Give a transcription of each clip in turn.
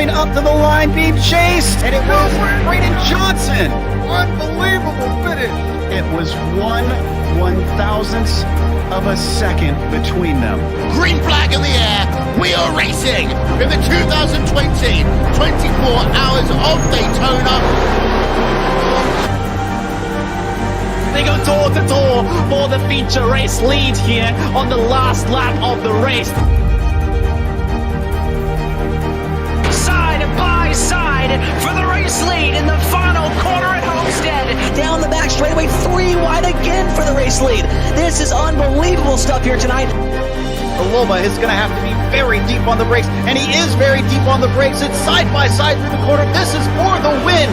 coming up to the line, being chased, and it was Braden Johnson. Unbelievable finish. It was 1/1000th of a second between them. Green flag in the air. We are racing in the 2020 24 Hours of Daytona. They go door to door for the feature race lead here on the last lap of the race. Side by side for the race lead in the final corner at Homestead. Down the back straightaway, 3 wide again for the race lead. This is unbelievable stuff here tonight. Loma is going to have to be very deep on the brakes, and he is very deep on the brakes. It's side by side through the corner. This is for the win.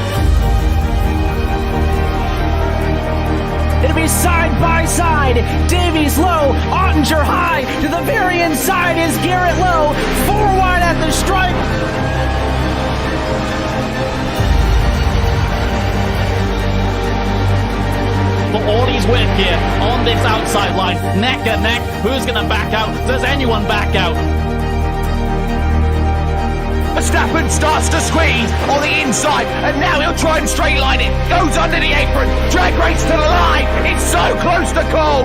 It'll be side by side. Davies low, Ottinger high. To the very inside is Garrett Low. 4 wide at the stripe. For all his work here on this outside line, neck and neck. Who's going to back out? Does anyone back out? Verstappen starts to squeeze on the inside, and now he'll try and straight line it. Goes under the apron, drag race to the line. It's so close to call.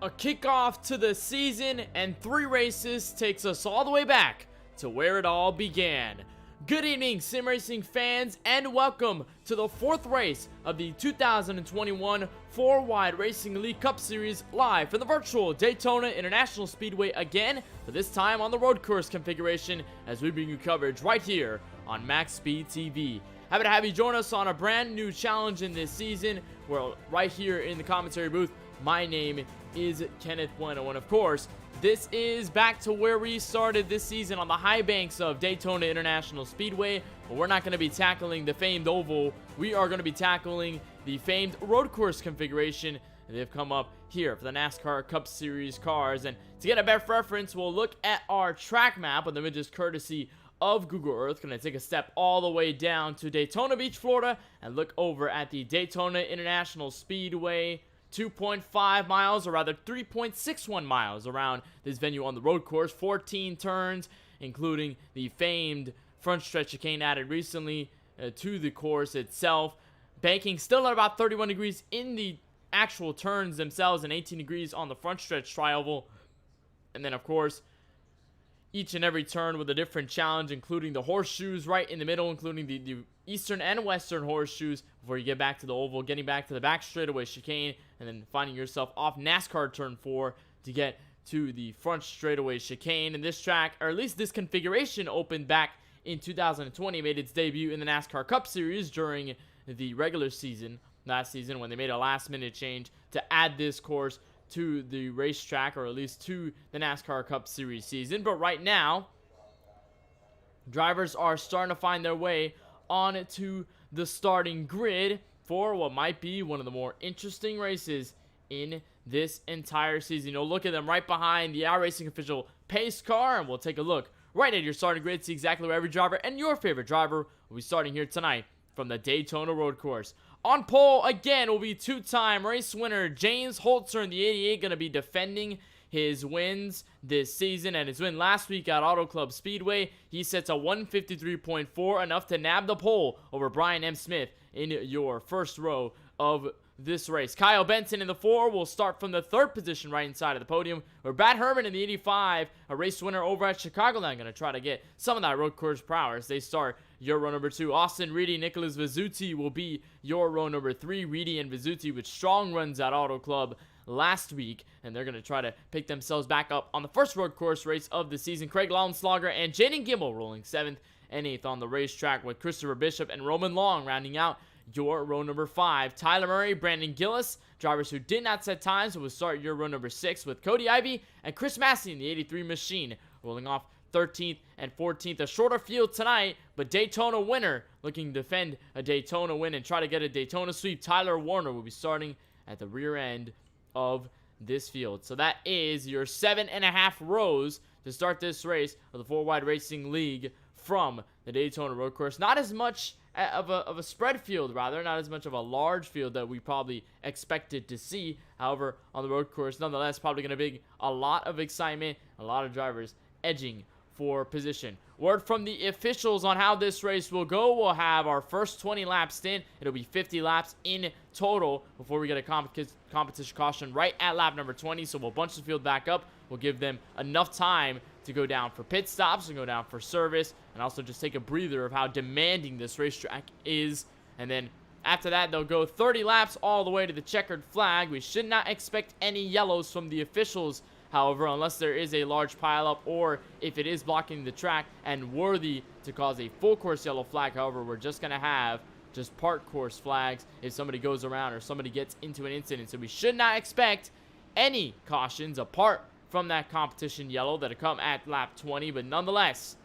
A kickoff to the season and 3 races takes us all the way back to where it all began. Good evening, sim racing fans, and welcome to the 4th race of the 2021 4-Wide Racing Elite Cup Series live from the virtual Daytona International Speedway again, but this time on the road course configuration as we bring you coverage right here on MaxSpeedTV. Happy to have you join us on a brand new challenge in this season. We're right here in the commentary booth. My name is Kenneth Bueno, and of course, this is back to where we started this season on the high banks of Daytona International Speedway, but we're not going to be tackling the famed oval. We are going to be tackling the famed road course configuration. They've come up here for the NASCAR Cup Series cars, and to get a better reference, we'll look at our track map with images courtesy of Google Earth. Going to take a step all the way down to Daytona Beach, Florida, and look over at the Daytona International Speedway. 2.5 miles, or rather 3.61 miles around this venue on the road course. 14 turns, including the famed front stretch chicane added recently to the course itself. Banking still at about 31 degrees in the actual turns themselves and 18 degrees on the front stretch tri-oval. And then, of course, each and every turn with a different challenge, including the horseshoes right in the middle, including the eastern and western horseshoes before you get back to the oval, getting back to the back straightaway chicane, and then finding yourself off NASCAR turn 4 to get to the front straightaway chicane. And this track, or at least this configuration, opened back in 2020, made its debut in the NASCAR Cup Series during the regular season last season when they made a last-minute change to add this course to the racetrack, or at least to the NASCAR Cup Series season. But right now, drivers are starting to find their way onto the starting grid for what might be one of the more interesting races in this entire season. You'll look at them right behind the iRacing official pace car, and we'll take a look right at your starting grid, see exactly where every driver and your favorite driver will be starting here tonight from the Daytona road course. On pole again will be 2-time race winner James Holzer in the 88, going to be defending his wins this season and his win last week at Auto Club Speedway. He sets a 153.4, enough to nab the pole over Brian M. Smith in your first row of this race. Kyle Benson in the 4 will start from the 3rd position right inside of the podium, where Brad Herman in the 85, a race winner over at Chicagoland, going to try to get some of that road course prowess. They start your row number 2. Austin Reedy, Nicholas Vizzuti will be your row number 3. Reedy and Vizzuti with strong runs at Auto Club last week, and they're going to try to pick themselves back up on the first road course race of the season. Craig Lauenslager and Jaden Gimel rolling 7th and 8th on the racetrack, with Christopher Bishop and Roman Long rounding out your row number 5. Tyler Murray, Brandon Gillis, drivers who did not set times, will start your row number 6, with Cody Ivey and Chris Massey in the 83 machine rolling off 13th and 14th. A shorter field tonight, but Daytona winner looking to defend a Daytona win and try to get a Daytona sweep. Tyler Warner will be starting at the rear end of this field. So that is your 7.5 rows to start this race of the 4 Wide Racing League from the Daytona road course. Not as much of a spread field, rather, not as much of a large field that we probably expected to see. However, on the road course, nonetheless, probably going to be a lot of excitement, a lot of drivers edging for position. Word from the officials on how this race will go: we'll have our first 20 laps in. It'll be 50 laps in total before we get a competition caution right at lap number 20. So we'll bunch the field back up. We'll give them enough time to go down for pit stops and go down for service, and also just take a breather of how demanding this racetrack is. And then after that, they'll go 30 laps all the way to the checkered flag. We should not expect any yellows from the officials, however, unless there is a large pileup or if it is blocking the track and worthy to cause a full course yellow flag. However, we're just going to have just park course flags if somebody goes around or somebody gets into an incident. So we should not expect any cautions apart from that competition yellow that'll come at lap 20. But nonetheless,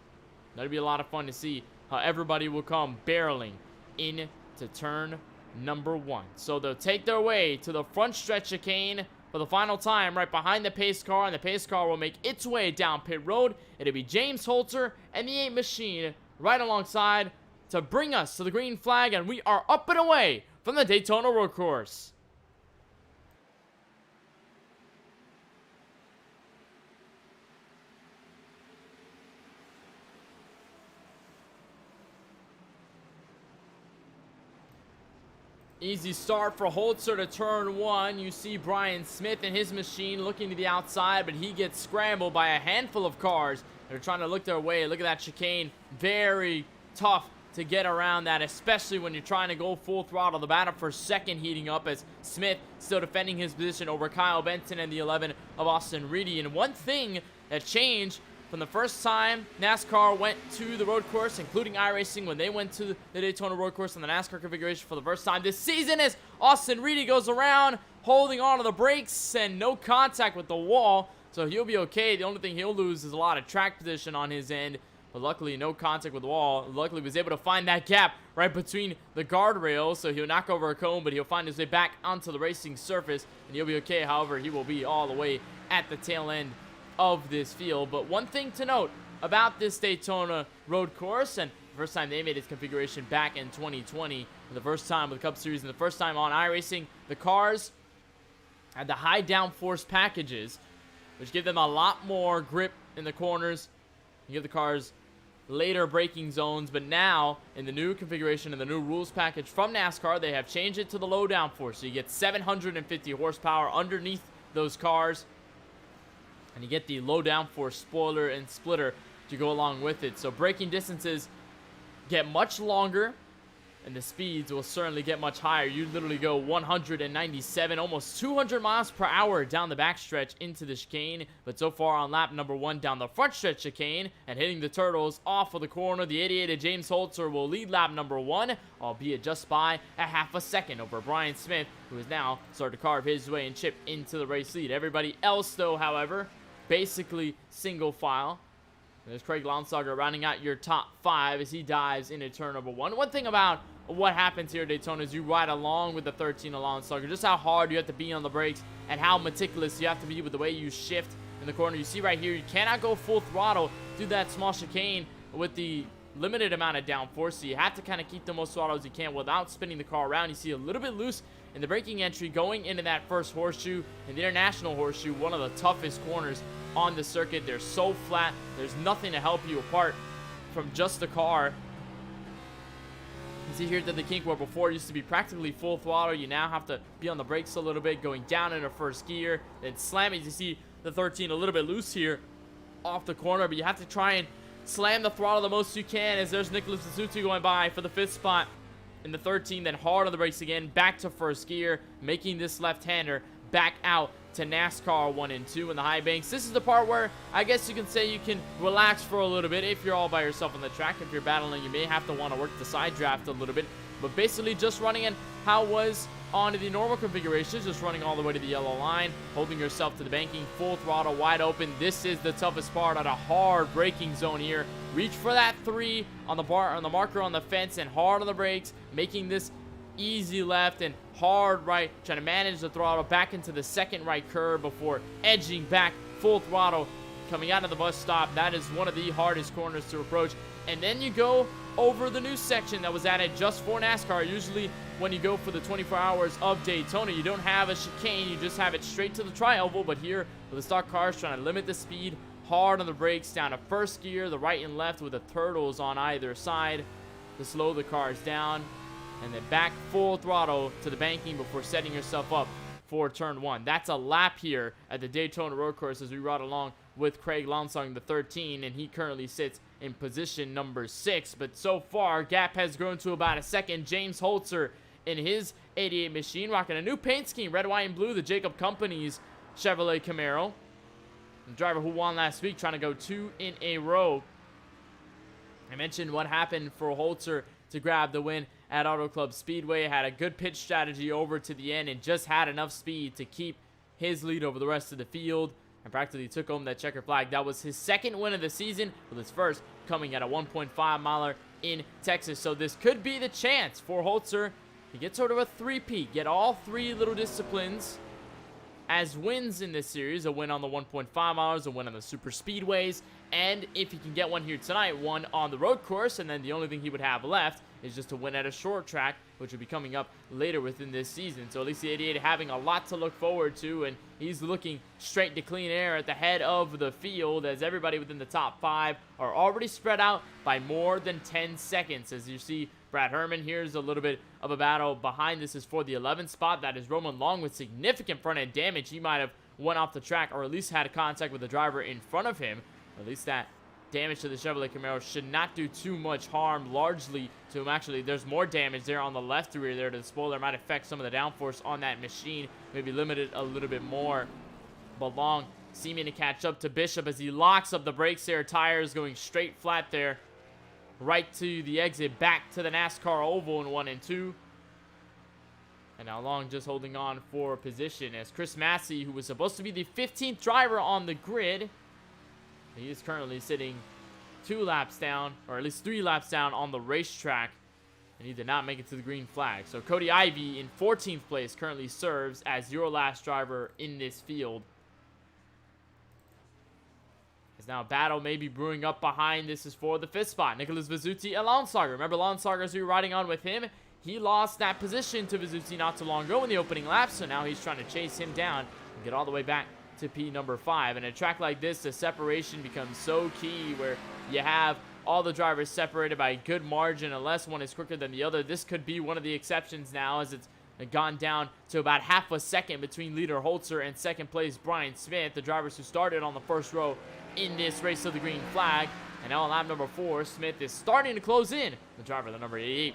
that'll be a lot of fun to see how everybody will come barreling into turn number 1. So they'll take their way to the front stretch chicane for the final time, right behind the pace car, and the pace car will make its way down pit road. It'll be James Holter and the 8 machine right alongside to bring us to the green flag, and we are up and away from the Daytona road course. Easy start for Holzer to turn 1. You see Brian Smith and his machine looking to the outside, but he gets scrambled by a handful of cars that are trying to look their way. Look at that chicane. Very tough to get around that, especially when you're trying to go full throttle. The battle for second heating up as Smith still defending his position over Kyle Benson and the 11 of Austin Reedy. And one thing that changed from the first time NASCAR went to the road course, including iRacing, when they went to the Daytona road course on the NASCAR configuration for the first time this season, as Austin Reedy goes around holding on to the brakes and no contact with the wall. So he'll be okay. The only thing he'll lose is a lot of track position on his end. But luckily, no contact with the wall. Luckily, he was able to find that gap right between the guardrails. So he'll knock over a cone, but he'll find his way back onto the racing surface, and he'll be okay. However, he will be all the way at the tail end of this field. But one thing to note about this Daytona road course, and the first time they made its configuration back in 2020, for the first time with the Cup Series and the first time on iRacing, the cars had the high downforce packages, which give them a lot more grip in the corners. You give the cars later braking zones, but now in the new configuration and the new rules package from NASCAR, they have changed it to the low downforce. So you get 750 horsepower underneath those cars, and you get the low downforce spoiler and splitter to go along with it. So braking distances get much longer, and the speeds will certainly get much higher. You literally go 197, almost 200 miles per hour down the backstretch into the chicane. But so far on lap number 1 down the front stretch chicane and hitting the turtles off of the corner, the 88 of James Holzer will lead lap number 1, albeit just by a half a second over Brian Smith, who is now starting to carve his way and chip into the race lead. Everybody else, though, however, basically single file. There's Craig Lonsauger rounding out your top 5 as he dives into turn number 1. One thing about what happens here at Daytona is you ride along with the 13 of Lonsauger, just how hard you have to be on the brakes and how meticulous you have to be with the way you shift in the corner. You see right here, you cannot go full throttle through that small chicane with the limited amount of downforce, so you have to kind of keep the most throttle as you can without spinning the car around. You see a little bit loose in the braking entry going into that first horseshoe, and the International Horseshoe, one of the toughest corners on the circuit. They're so flat, there's nothing to help you apart from just the car. You see here that the kink, where before it used to be practically full throttle, you now have to be on the brakes a little bit, going down into first gear, then slamming. You see the 13 a little bit loose here off the corner, but you have to try and slam the throttle the most you can, as there's Nicholas Suzuki going by for the 5th spot in the 13, then hard on the brakes again, back to first gear, making this left-hander back out to NASCAR 1 and 2 in the high banks. This is the part where I guess you can say you can relax for a little bit if you're all by yourself on the track. If you're battling, you may have to want to work the side draft a little bit, but basically just running in how it was on the normal configurations, just running all the way to the yellow line, holding yourself to the banking, full throttle, wide open. This is the toughest part on a hard braking zone here. Reach for that 3 on the marker on the fence and hard on the brakes, making this easy left and hard right, trying to manage the throttle back into the second right curve before edging back full throttle coming out of the bus stop. That is one of the hardest corners to approach. And then you go over the new section that was added just for NASCAR. Usually when you go for the 24 hours of Daytona, you don't have a chicane, you just have it straight to the tri-oval. But here with the stock cars trying to limit the speed, hard on the brakes, down to first gear, the right and left with the turtles on either side to slow the cars down, and then back full throttle to the banking before setting yourself up for turn 1. That's a lap here at the Daytona road course as we ride along with Craig Lonsong, the 13, and he currently sits in position number 6. But so far, gap has grown to about a second. James Holzer in his 88 machine, rocking a new paint scheme, red, white, and blue, the Jacob Company's Chevrolet Camaro. The driver who won last week, trying to go 2 in a row. I mentioned what happened for Holzer to grab the win at Auto Club Speedway. Had a good pitch strategy over to the end and just had enough speed to keep his lead over the rest of the field and practically took home that checker flag. That was his second win of the season, with his first coming at a 1.5 miler in Texas. So this could be the chance for Holzer to get sort of a three-peat, get all 3 little disciplines as wins in this series: a win on the 1.5 milers, a win on the super speedways, and if he can get one here tonight, one on the road course. And then the only thing he would have left is just to win at a short track, which will be coming up later within this season. So at least the 88 having a lot to look forward to, and he's looking straight to clean air at the head of the field, as everybody within the top 5 are already spread out by more than 10 seconds. As you see, Brad Herman, here's a little bit of a battle behind. This is for the 11th spot. That is Roman Long with significant front end damage. He might have went off the track, or at least had contact with the driver in front of him. At least that damage to the Chevrolet Camaro should not do too much harm largely to him. Actually, there's more damage there on the left rear there to the spoiler. Might affect some of the downforce on that machine, maybe limit it a little bit more. But Long seeming to catch up to Bishop as he locks up the brakes there. Tires going straight flat there, right to the exit, back to the NASCAR oval in 1 and 2. And now Long just holding on for position as Chris Massey, who was supposed to be the 15th driver on the grid, he is currently sitting 2 laps down, or at least 3 laps down on the racetrack, and he did not make it to the green flag. So Cody Ivey in 14th place currently serves as your last driver in this field. As now a battle may be brewing up behind. This is for the 5th spot. Nicholas Vizzuti and Lonsauger. Remember Lonsauger, as we were riding on with him, he lost that position to Vizzuti not too long ago in the opening lap, so now he's trying to chase him down and get all the way back to P number 5. And a track like this, the separation becomes so key, where you have all the drivers separated by a good margin unless one is quicker than the other. This could be one of the exceptions now, as it's gone down to about half a second between leader Holzer and second place Brian Smith, the drivers who started on the first row in this race to the green flag. And now on lap number 4, Smith is starting to close in, the driver, the number 88.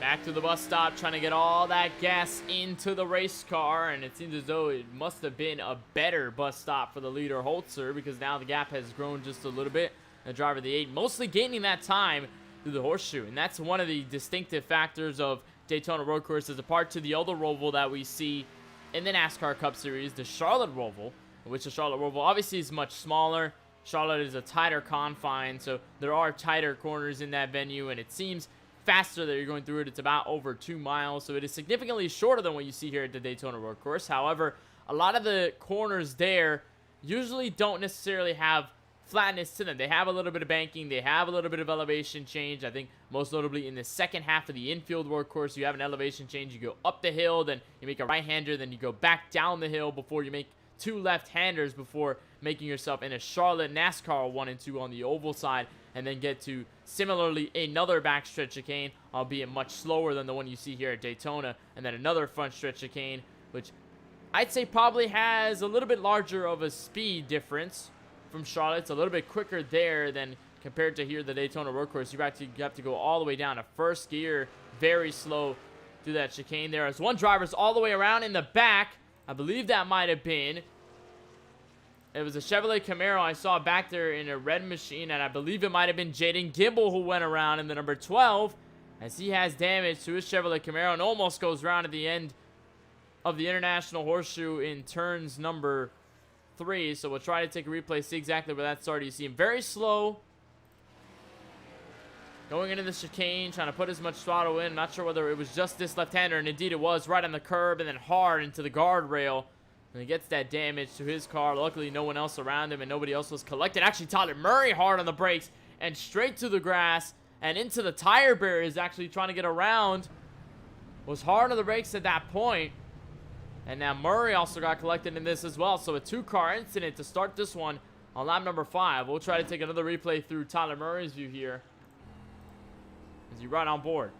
Back to the bus stop, trying to get all that gas into the race car, and it seems as though it must have been a better bus stop for the leader Holzer, because now the gap has grown just a little bit. The driver of the 8 mostly gaining that time through the Horseshoe, and that's one of the distinctive factors of Daytona road courses, apart to the other Roval that we see in the NASCAR Cup Series, the Charlotte Roval, which the Charlotte Roval obviously is much smaller. Charlotte is a tighter confine, so there are tighter corners in that venue, and it seems faster that you're going through it. It's about over 2 miles, so it is significantly shorter than what you see here at the Daytona road course. However, a lot of the corners there usually don't necessarily have flatness to them. They have a little bit of banking, they have a little bit of elevation change. I think most notably in the second half of the infield road course, you have an elevation change. You go up the hill, then you make a right-hander, then you go back down the hill before you make 2 left-handers, before making yourself in a Charlotte NASCAR 1 and 2 on the oval side, and then get to similarly another backstretch chicane, albeit much slower than the one you see here at Daytona, and then another front stretch chicane, which I'd say probably has a little bit larger of a speed difference from Charlotte. It's a little bit quicker there than compared to here, the Daytona road course. You have to go all the way down to first gear, very slow through that chicane there. As one driver's all the way around in the back. I believe that might have been. It was a Chevrolet Camaro I saw back there in a red machine, and I believe it might have been Jaden Gimbel who went around in the number 12, as he has damage to his Chevrolet Camaro and almost goes around at the end of the International Horseshoe in turns number 3. So we'll try to take a replay, see exactly where that started. You see him very slow, going into the chicane, trying to put as much throttle in. I'm not sure whether it was just this left-hander, and indeed it was, right on the curb and then hard into the guardrail. And he gets that damage to his car. Luckily, no one else around him and nobody else was collected. Actually, Tyler Murray hard on the brakes and straight to the grass and into the tire barriers, actually trying to get around. Was hard on the brakes at that point. And now Murray also got collected in this as well. So a 2-car incident to start this one on lap number 5. We'll try to take another replay through Tyler Murray's view here, as you right on board.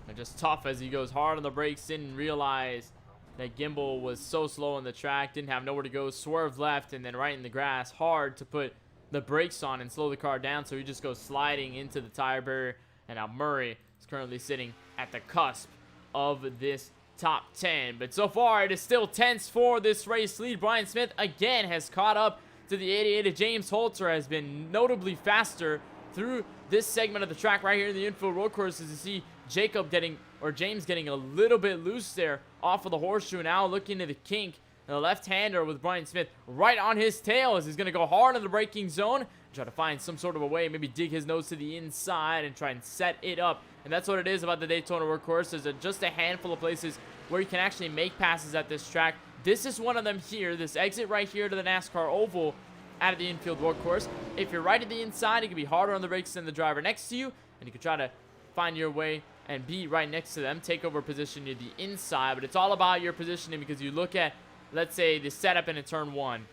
And just tough as he goes hard on the brakes. Didn't realize that Gimbel was so slow on the track. Didn't have nowhere to go. Swerved left and then right in the grass. Hard to put the brakes on and slow the car down. So he just goes sliding into the tire barrier. And now Murray is currently sitting at the cusp of this top 10. But so far it is still tense for this race lead. Brian Smith again has caught up to the 88 of James Holter. Has been notably faster through this segment of the track right here in the infield road course, as you see James getting a little bit loose there off of the horseshoe. Now looking to the kink, and the left-hander with Brian Smith right on his tail, as he's going to go hard in the braking zone, try to find some sort of a way, maybe dig his nose to the inside and try and set it up. And that's what it is about the Daytona road course. There's just a handful of places where you can actually make passes at this track. This is one of them here, this exit right here to the NASCAR Oval out of the infield road course. If you're right at the inside, it can be harder on the brakes than the driver next to you, and you can try to find your way and be right next to them, take over position near the inside. But it's all about your positioning, because you look at, let's say, the setup in a turn 1.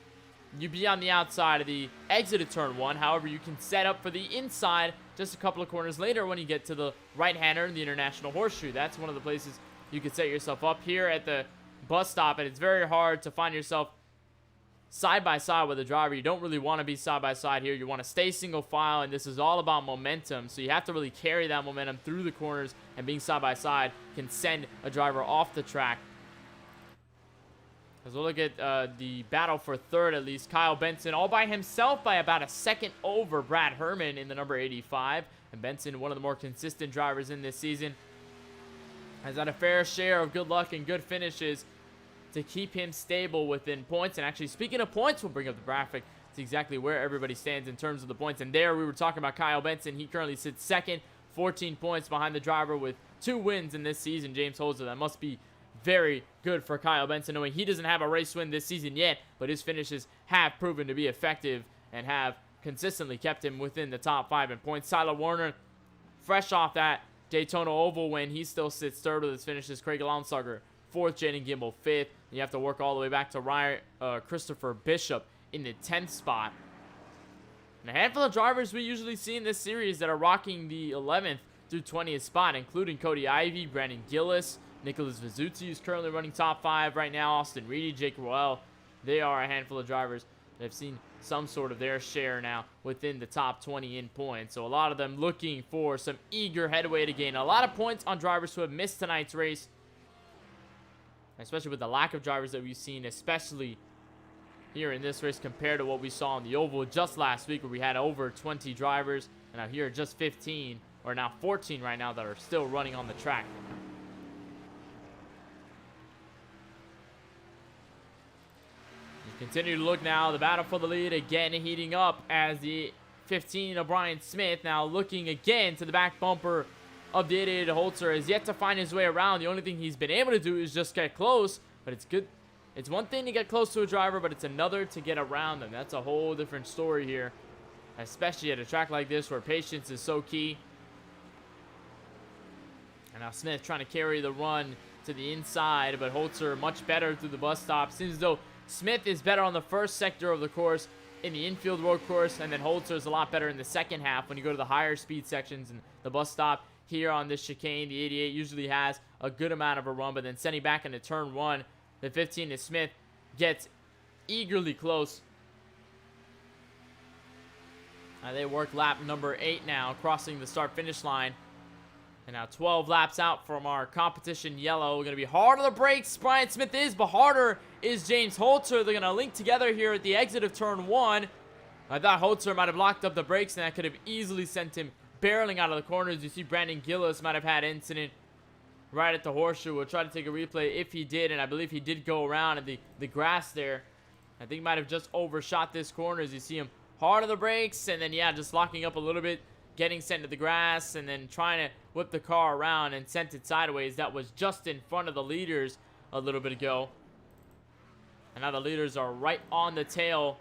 You be on the outside of the exit of turn 1. However, you can set up for the inside just a couple of corners later when you get to the right-hander in the International Horseshoe. That's one of the places you could set yourself up here at the bus stop, and it's very hard to find yourself side by side with a driver. You don't really want to be side by side here. You want to stay single file, and this is all about momentum. So you have to really carry that momentum through the corners, and being side by side can send a driver off the track. As we'll look at the battle for third, at least, Kyle Benson all by himself by about a second over Brad Herman in the number 85. And Benson, one of the more consistent drivers in this season, has had a fair share of good luck and good finishes to keep him stable within points. And actually, speaking of points, we'll bring up the graphic. It's exactly where everybody stands in terms of the points. And there we were talking about Kyle Benson. He currently sits second, 14 points behind the driver with 2 wins in this season, James Holzer. That must be very good for Kyle Benson, knowing he doesn't have a race win this season yet, but his finishes have proven to be effective and have consistently kept him within the top 5 in points. Tyler Warner, fresh off that Daytona Oval win, he still sits third with his finishes. Craig Lonsauger, 4th. Jaden Gimbel, 5th. And you have to work all the way back to Christopher Bishop in the 10th spot. And a handful of drivers we usually see in this series that are rocking the 11th through 20th spot, including Cody Ivey, Brandon Gillis, Nicholas Vizuzzi, who's currently running top 5 right now, Austin Reedy, Jake Roel. They are a handful of drivers that have seen some sort of their share now within the top 20 in points. So a lot of them looking for some eager headway to gain a lot of points on drivers who have missed tonight's race, especially with the lack of drivers that we've seen, especially here in this race compared to what we saw on the Oval just last week, where we had over 20 drivers, and now here are just 15, or now 14 right now, that are still running on the track. Continue to look now, the battle for the lead again heating up as the 15 of Brian Smith now looking again to the back bumper of the 88 Holzer. Has yet to find his way around. The only thing he's been able to do is just get close, but it's good. It's one thing to get close to a driver, but it's another to get around them. That's a whole different story here, especially at a track like this where patience is so key. And now Smith trying to carry the run to the inside, but Holzer much better through the bus stop. Seems as though Smith is better on the first sector of the course in the infield road course, and then Holzer is a lot better in the second half when you go to the higher speed sections and the bus stop. here on this chicane. The 88 usually has a good amount of a run, but then sending back into turn 1, the 15 is Smith gets eagerly close. They work lap number 8 now, crossing the start-finish line. And now 12 laps out from our competition yellow. Going to be hard on the brakes. Brian Smith is, but harder is James Holzer. They're going to link together here at the exit of turn 1. I thought Holzer might have locked up the brakes, and that could have easily sent him barreling out of the corners. You see Brandon Gillis might have had an incident right at the Horseshoe. We'll try to take a replay if he did, and I believe he did go around at the grass there. I think he might have just overshot this corner as you see him hard on the brakes, and then, yeah, just locking up a little bit, getting sent to the grass, and then trying to whip the car around and sent it sideways. That was just in front of the leaders a little bit ago. And now the leaders are right on the tail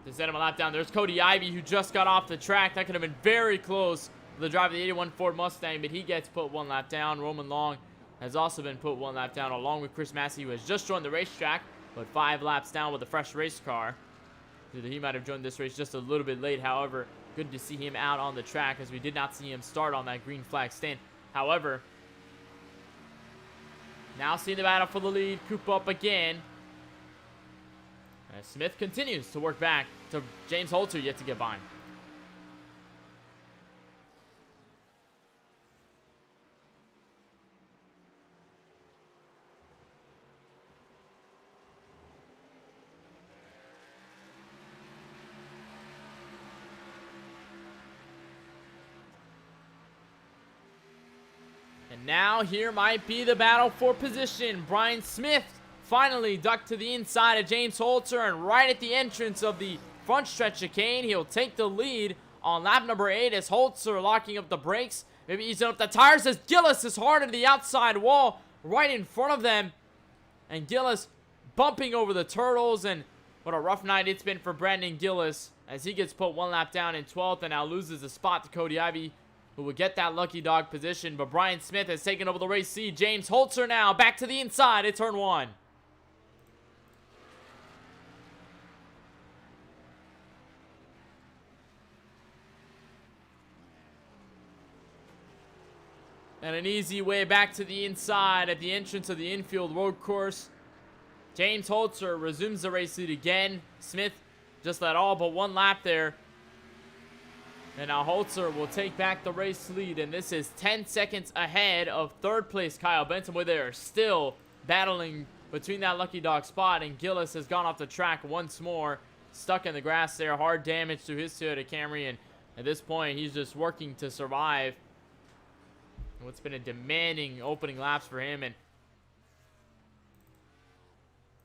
to set him a lap down. There's Cody Ivey, who just got off the track. That could have been very close to the driver of the 81 Ford Mustang, but he gets put 1 lap down. Roman Long has also been put 1 lap down, along with Chris Massey, who has just joined the racetrack, but 5 laps down with a fresh race car. He might have joined this race just a little bit late. However, good to see him out on the track, as we did not see him start on that green flag stand. However, now seeing the battle for the lead, Coop up again. As Smith continues to work back to James Holzer, yet to get by him. And now here might be the battle for position. Brian Smith finally ducked to the inside of James Holzer, and right at the entrance of the front stretch chicane, he'll take the lead on lap number 8 as Holzer locking up the brakes, maybe easing up the tires as Gillis is hard into the outside wall right in front of them. And Gillis bumping over the turtles, and what a rough night it's been for Brandon Gillis as he gets put 1 lap down in 12th and now loses a spot to Cody Ivey, who will get that lucky dog position. But Brian Smith has taken over the race. See James Holzer now back to the inside at turn 1. And an easy way back to the inside at the entrance of the infield road course. James Holzer resumes the race lead again. Smith just led all but 1 lap there. And now Holzer will take back the race lead, and this is 10 seconds ahead of 3rd place Kyle Benson, where they are still battling between that lucky dog spot, and Gillis has gone off the track once more, stuck in the grass there, hard damage to his Toyota Camry, and at this point he's just working to survive what's been a demanding opening laps for him. And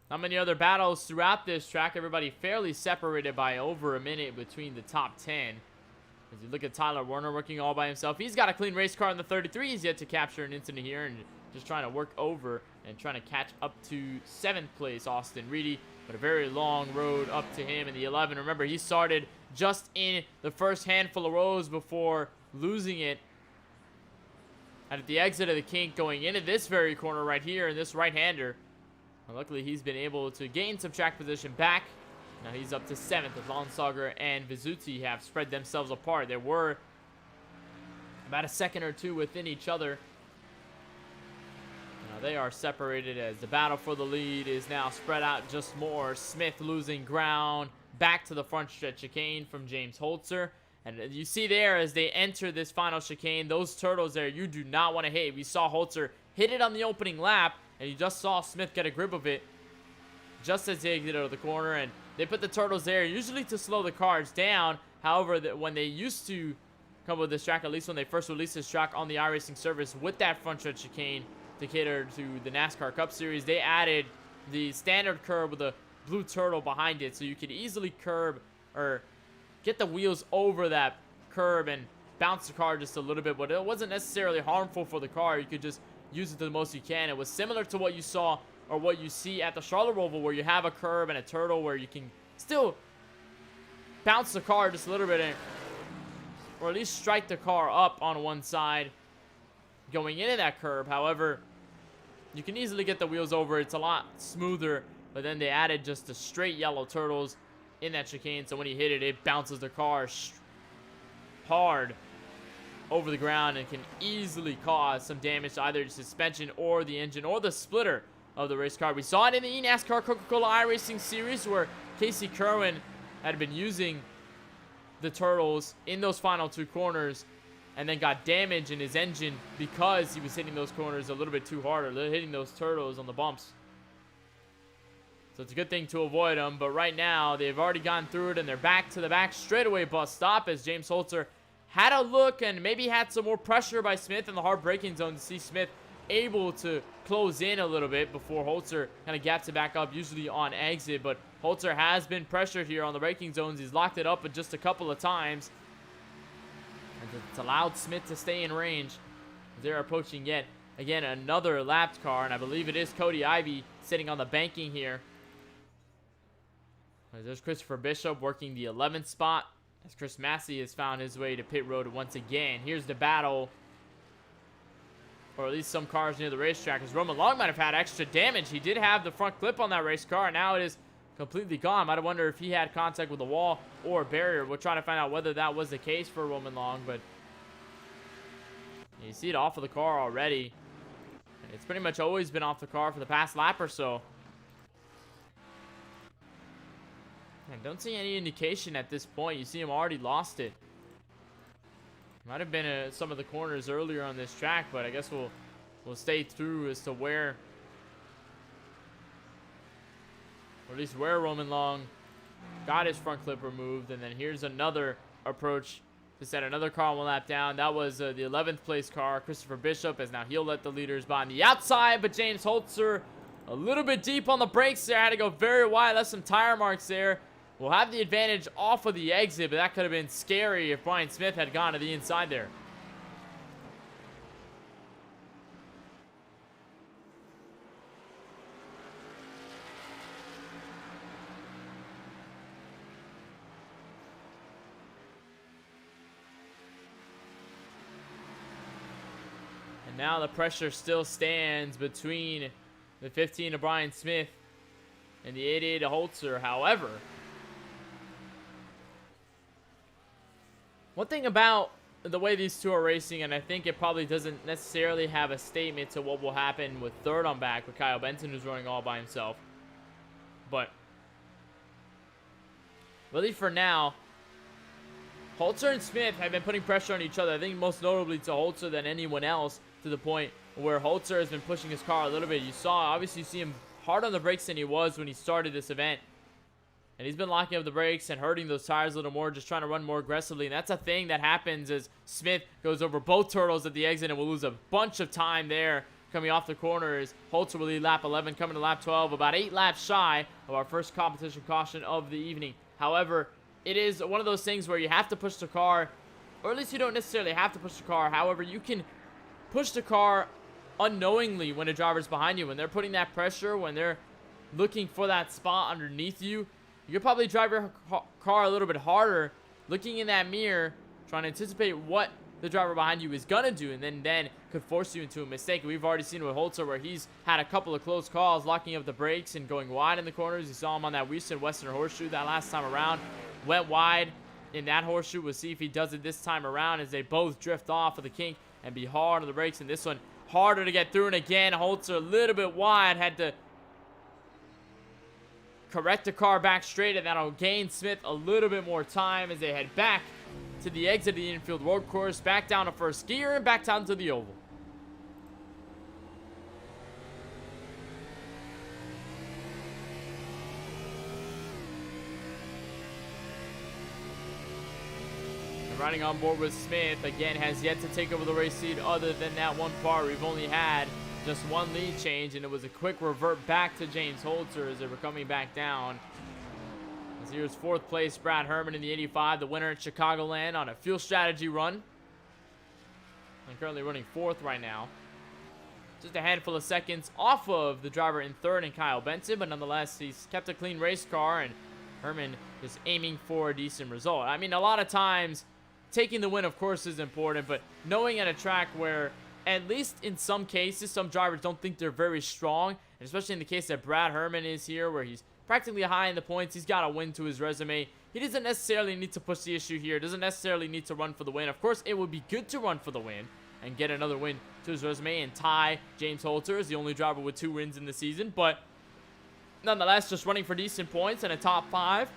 not many other battles throughout this track, everybody fairly separated by over a minute between the top 10. As you look at Tyler Werner working all by himself, he's got a clean race car in the 33. He's yet to capture an incident here and just trying to work over and trying to catch up to 7th place Austin Reedy. But a very long road up to him in the 11. Remember, he started just in the first handful of rows before losing it at the exit of the kink, going into this very corner right here, and this right-hander. Luckily, he's been able to gain some track position back. Now he's up to 7th as Lonsauger and Vizzuti have spread themselves apart. There were about a second or two within each other. Now they are separated as the battle for the lead is now spread out just more. Smith losing ground back to the front stretch chicane from James Holzer. And you see there as they enter this final chicane, those turtles there you do not want to hit. We saw Holzer hit it on the opening lap, and you just saw Smith get a grip of it just as they exited out of the corner. And they put the turtles there usually to slow the cars down. However, when they used to come with this track, at least when they first released this track on the iRacing service with that front stretch chicane to cater to the NASCAR Cup Series, they added the standard curb with a blue turtle behind it, so you could easily curb or get the wheels over that curb and bounce the car just a little bit. But it wasn't necessarily harmful for the car. You could just use it to the most you can. It was similar to what you saw or what you see at the Charlotte Roval, where you have a curb and a turtle where you can still bounce the car just a little bit, or at least strike the car up on one side going into that curb. However, you can easily get the wheels over. It's a lot smoother, but then they added just the straight yellow turtles in that chicane, so when he hit it, it bounces the car hard over the ground and can easily cause some damage to either the suspension or the engine or the splitter of the race car. We saw it in the eNASCAR Coca-Cola iRacing Series where Casey Kerwin had been using the turtles in those final 2 corners and then got damage in his engine because he was hitting those corners a little bit too hard, or hitting those turtles on the bumps. So it's a good thing to avoid them, but right now they've already gone through it and they're back to the back straightaway bus stop as James Holzer had a look and maybe had some more pressure by Smith in the hard braking zone to see Smith able to close in a little bit before Holzer kind of gaps it back up, usually on exit. But Holzer has been pressured here on the braking zones. He's locked it up just a couple of times. And it's allowed Smith to stay in range. They're approaching yet again another lapped car, and I believe it is Cody Ivey sitting on the banking here. There's Christopher Bishop working the 11th spot as Chris Massey has found his way to pit road once again. Here's the battle, or at least some cars near the racetrack, as Roman Long might have had extra damage. He did have the front clip on that race car, and now it is completely gone. Might have wondered if he had contact with a wall or a barrier. We'll try to find out whether that was the case for Roman Long, but you see it off of the car already. It's pretty much always been off the car for the past lap or so. And don't see any indication at this point. You see him already lost it. Might have been some of the corners earlier on this track, but I guess we'll stay through as to where, or at least where Roman Long got his front clip removed. And then here's another approach to set another car 1 lap down. That was the 11th place car, Christopher Bishop, as now he'll let the leaders by on the outside. But James Holzer a little bit deep on the brakes there. Had to go very wide, left some tire marks there. We'll have the advantage off of the exit, but that could have been scary if Brian Smith had gone to the inside there. And now the pressure still stands between the 15 of Brian Smith and the 88 of Holzer. However, one thing about the way these two are racing, and I think it probably doesn't necessarily have a statement to what will happen with third on back with Kyle Benson, who's running all by himself. But really for now, Holzer and Smith have been putting pressure on each other. I think most notably to Holzer than anyone else, to the point where Holzer has been pushing his car a little bit. You saw, obviously you see him hard on the brakes than he was when he started this event. And he's been locking up the brakes and hurting those tires a little more, just trying to run more aggressively. And that's a thing that happens as Smith goes over both turtles at the exit, and will lose a bunch of time there coming off the corners. Holzer will lead lap 11, coming to lap 12, about 8 laps shy of our first competition caution of the evening. However, it is one of those things where you have to push the car, or at least you don't necessarily have to push the car. However, you can push the car unknowingly when a driver's behind you. When they're putting that pressure, when they're looking for that spot underneath you, you could probably drive your car a little bit harder, looking in that mirror, trying to anticipate what the driver behind you is going to do, and then could force you into a mistake. We've already seen with Holzer where he's had a couple of close calls, locking up the brakes and going wide in the corners. You saw him on that recent Western Horseshoe that last time around. Went wide in that Horseshoe. We'll see if he does it this time around as they both drift off of the kink and be hard on the brakes. And this one, harder to get through. And again, Holzer a little bit wide, had to correct the car back straight, and that'll gain Smith a little bit more time as they head back to the exit of the infield road course, back down to first gear and back down to the oval. And riding on board with Smith, again, has yet to take over the race lead other than that one part. We've only had just one lead change, and it was a quick revert back to James Holzer as they were coming back down. As here's 4th place Brad Herman in the 85, the winner at Chicagoland on a fuel strategy run. And currently running 4th right now. Just a handful of seconds off of the driver in 3rd and Kyle Benson, but nonetheless, he's kept a clean race car, and Herman is aiming for a decent result. I mean, a lot of times, taking the win, of course, is important, but knowing at a track where, at least in some cases, some drivers don't think they're very strong, and especially in the case that Brad Herman is here, where he's practically high in the points. He's got a win to his resume. He doesn't necessarily need to push the issue here. Doesn't necessarily need to run for the win. Of course, it would be good to run for the win and get another win to his resume and tie James Holter as the only driver with 2 wins in the season. But nonetheless, just running for decent points and a top 5.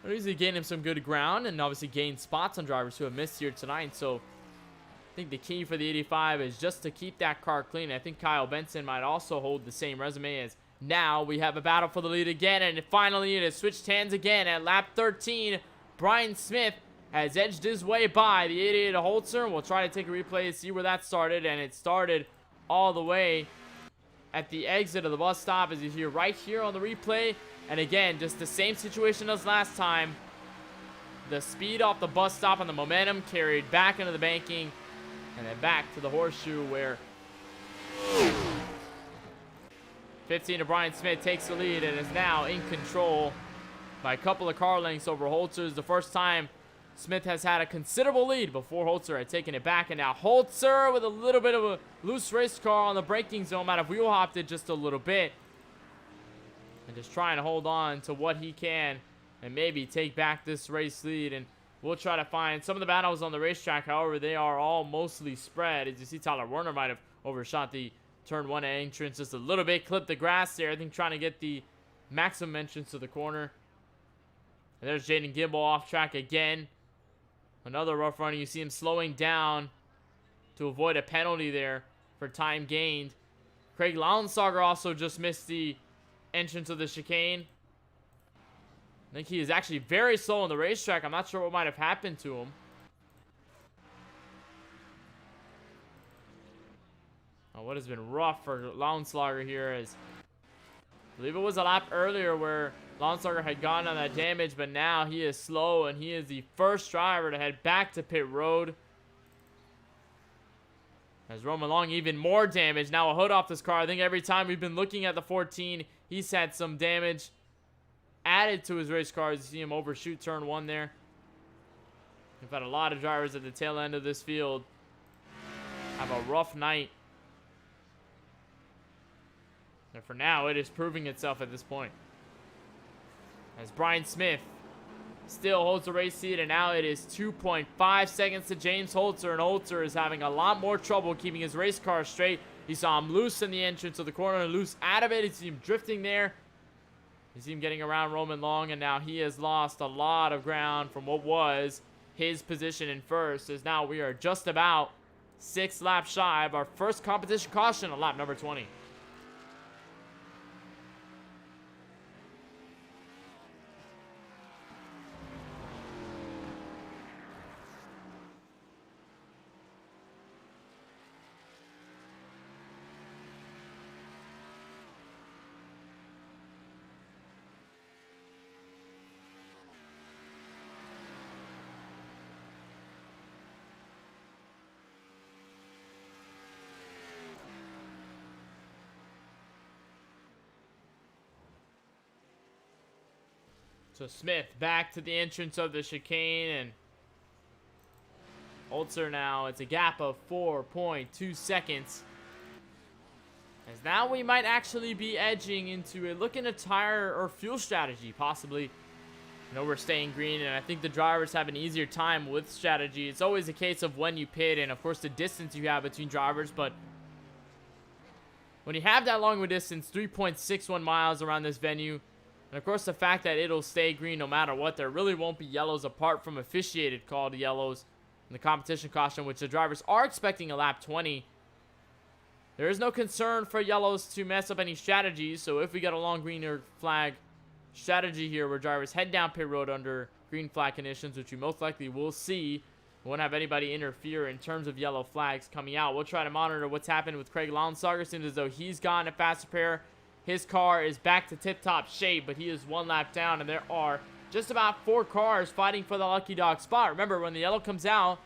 It'll easily gain him some good ground and obviously gain spots on drivers who have missed here tonight. So I think the key for the 85 is just to keep that car clean. I think Kyle Benson might also hold the same resume, as now we have a battle for the lead again, and finally it has switched hands again at lap 13. Brian Smith has edged his way by the 88 of Holzer, and we'll try to take a replay and see where that started. And it started all the way at the exit of the bus stop, as you hear right here on the replay. And again, just the same situation as last time. The speed off the bus stop and the momentum carried back into the banking and then back to the Horseshoe, where 15 of Brian Smith takes the lead and is now in control by a couple of car lengths over Holzer. It's the first time Smith has had a considerable lead before Holzer had taken it back. And now Holzer with a little bit of a loose race car on the braking zone, might have wheel hopped it just a little bit. And just trying to hold on to what he can and maybe take back this race lead. And we'll try to find some of the battles on the racetrack. However, they are all mostly spread. As you see, Tyler Werner might have overshot the turn 1 entrance just a little bit. Clipped the grass there. I think trying to get the maximum entrance to the corner. And there's Jaden Gimble off track again. Another rough run. You see him slowing down to avoid a penalty there for time gained. Craig Launsauger also just missed the entrance of the chicane. I think he is actually very slow on the racetrack. I'm not sure what might have happened to him. Oh, what has been rough for Launsauger here is, I believe it was a lap earlier where Launsauger had gotten on that damage, but now he is slow and he is the first driver to head back to pit road. As Roman Long, even more damage. Now a hood off this car. I think every time we've been looking at the 14, he's had some damage added to his race car. As you see him overshoot turn 1 there. We've had a lot of drivers at the tail end of this field have a rough night. And for now, it is proving itself at this point. As Brian Smith still holds the race seat, and now it is 2.5 seconds to James Holzer, and Holzer is having a lot more trouble keeping his race car straight. You saw him loose in the entrance of the corner, loose out of it. You see him drifting there. You see him getting around Roman Long, and now he has lost a lot of ground from what was his position in first, as now we are just about 6 laps shy of our first competition caution on lap number 20. So Smith back to the entrance of the chicane, and Holzer now, it's a gap of 4.2 seconds. As now we might actually be edging into a look into tire or fuel strategy, possibly. You know, we're staying green, and I think the drivers have an easier time with strategy. It's always a case of when you pit and, of course, the distance you have between drivers. But when you have that long of a distance, 3.61 miles around this venue, and, of course, the fact that it'll stay green no matter what, there really won't be yellows apart from officiated called yellows in the competition caution, which the drivers are expecting a lap 20. There is no concern for yellows to mess up any strategies, so if we get a long green or flag strategy here where drivers head down pit road under green flag conditions, which we most likely will see, we won't have anybody interfere in terms of yellow flags coming out. We'll try to monitor what's happened with Craig Launsauger. Seems as though he's gotten a fast repair. His car is back to tip-top shape, but he is 1 lap down, and there are just about 4 cars fighting for the lucky dog spot. Remember, when the yellow comes out,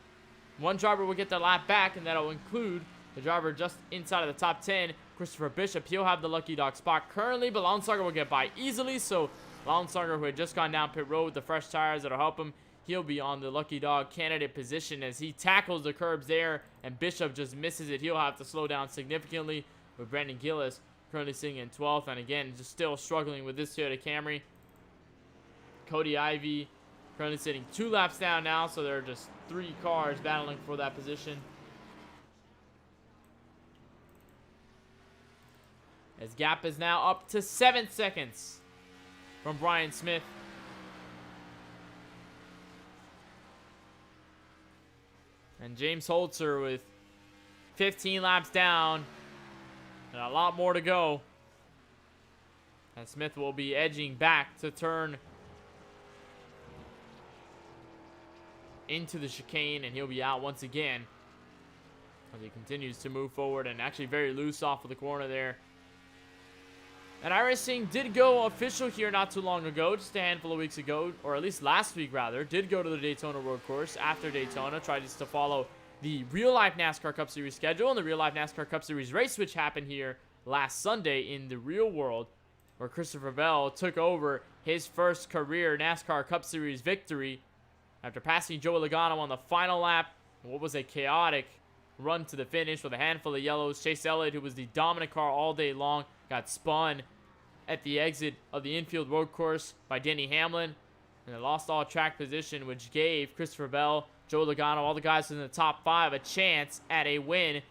1 driver will get their lap back, and that'll include the driver just inside of the top 10, Christopher Bishop. He'll have the lucky dog spot currently, but Launsauger will get by easily. So Launsauger, who had just gone down pit road with the fresh tires that'll help him, he'll be on the lucky dog candidate position as he tackles the curbs there, and Bishop just misses it. He'll have to slow down significantly with Brandon Gillis currently sitting in 12th, and again, just still struggling with this Toyota Camry. Cody Ivy currently sitting 2 laps down now, so there are just 3 cars battling for that position. His gap is now up to 7 seconds from Brian Smith. And James Holzer with 15 laps down and a lot more to go. And Smith will be edging back to turn into the chicane, and he'll be out once again as he continues to move forward and actually very loose off of the corner there. And iRacing did go official here not too long ago, just a handful of weeks ago, or at least last week rather. Did go to the Daytona Road Course after Daytona, tried just to follow the real-life NASCAR Cup Series schedule and the real-life NASCAR Cup Series race, which happened here last Sunday in the real world, where Christopher Bell took over his first career NASCAR Cup Series victory after passing Joey Logano on the final lap. What was a chaotic run to the finish with a handful of yellows. Chase Elliott, who was the dominant car all day long, got spun at the exit of the infield road course by Denny Hamlin, and they lost all track position, which gave Christopher Bell, Joe Logano, all the guys in the top 5 a chance at a win.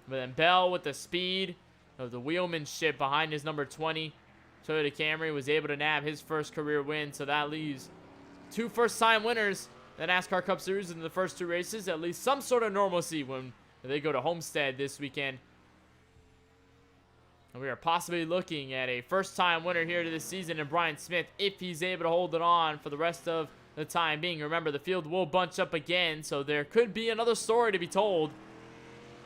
But then Bell, with the speed of the wheelmanship behind his number 20 Toyota Camry, was able to nab his first career win. So that leaves 2 first-time winners in the NASCAR Cup Series in the first 2 races. At least some sort of normalcy when they go to Homestead this weekend. And we are possibly looking at a first-time winner here to this season in Brian Smith, if he's able to hold it on for the rest of the time being. Remember, the field will bunch up again, so there could be another story to be told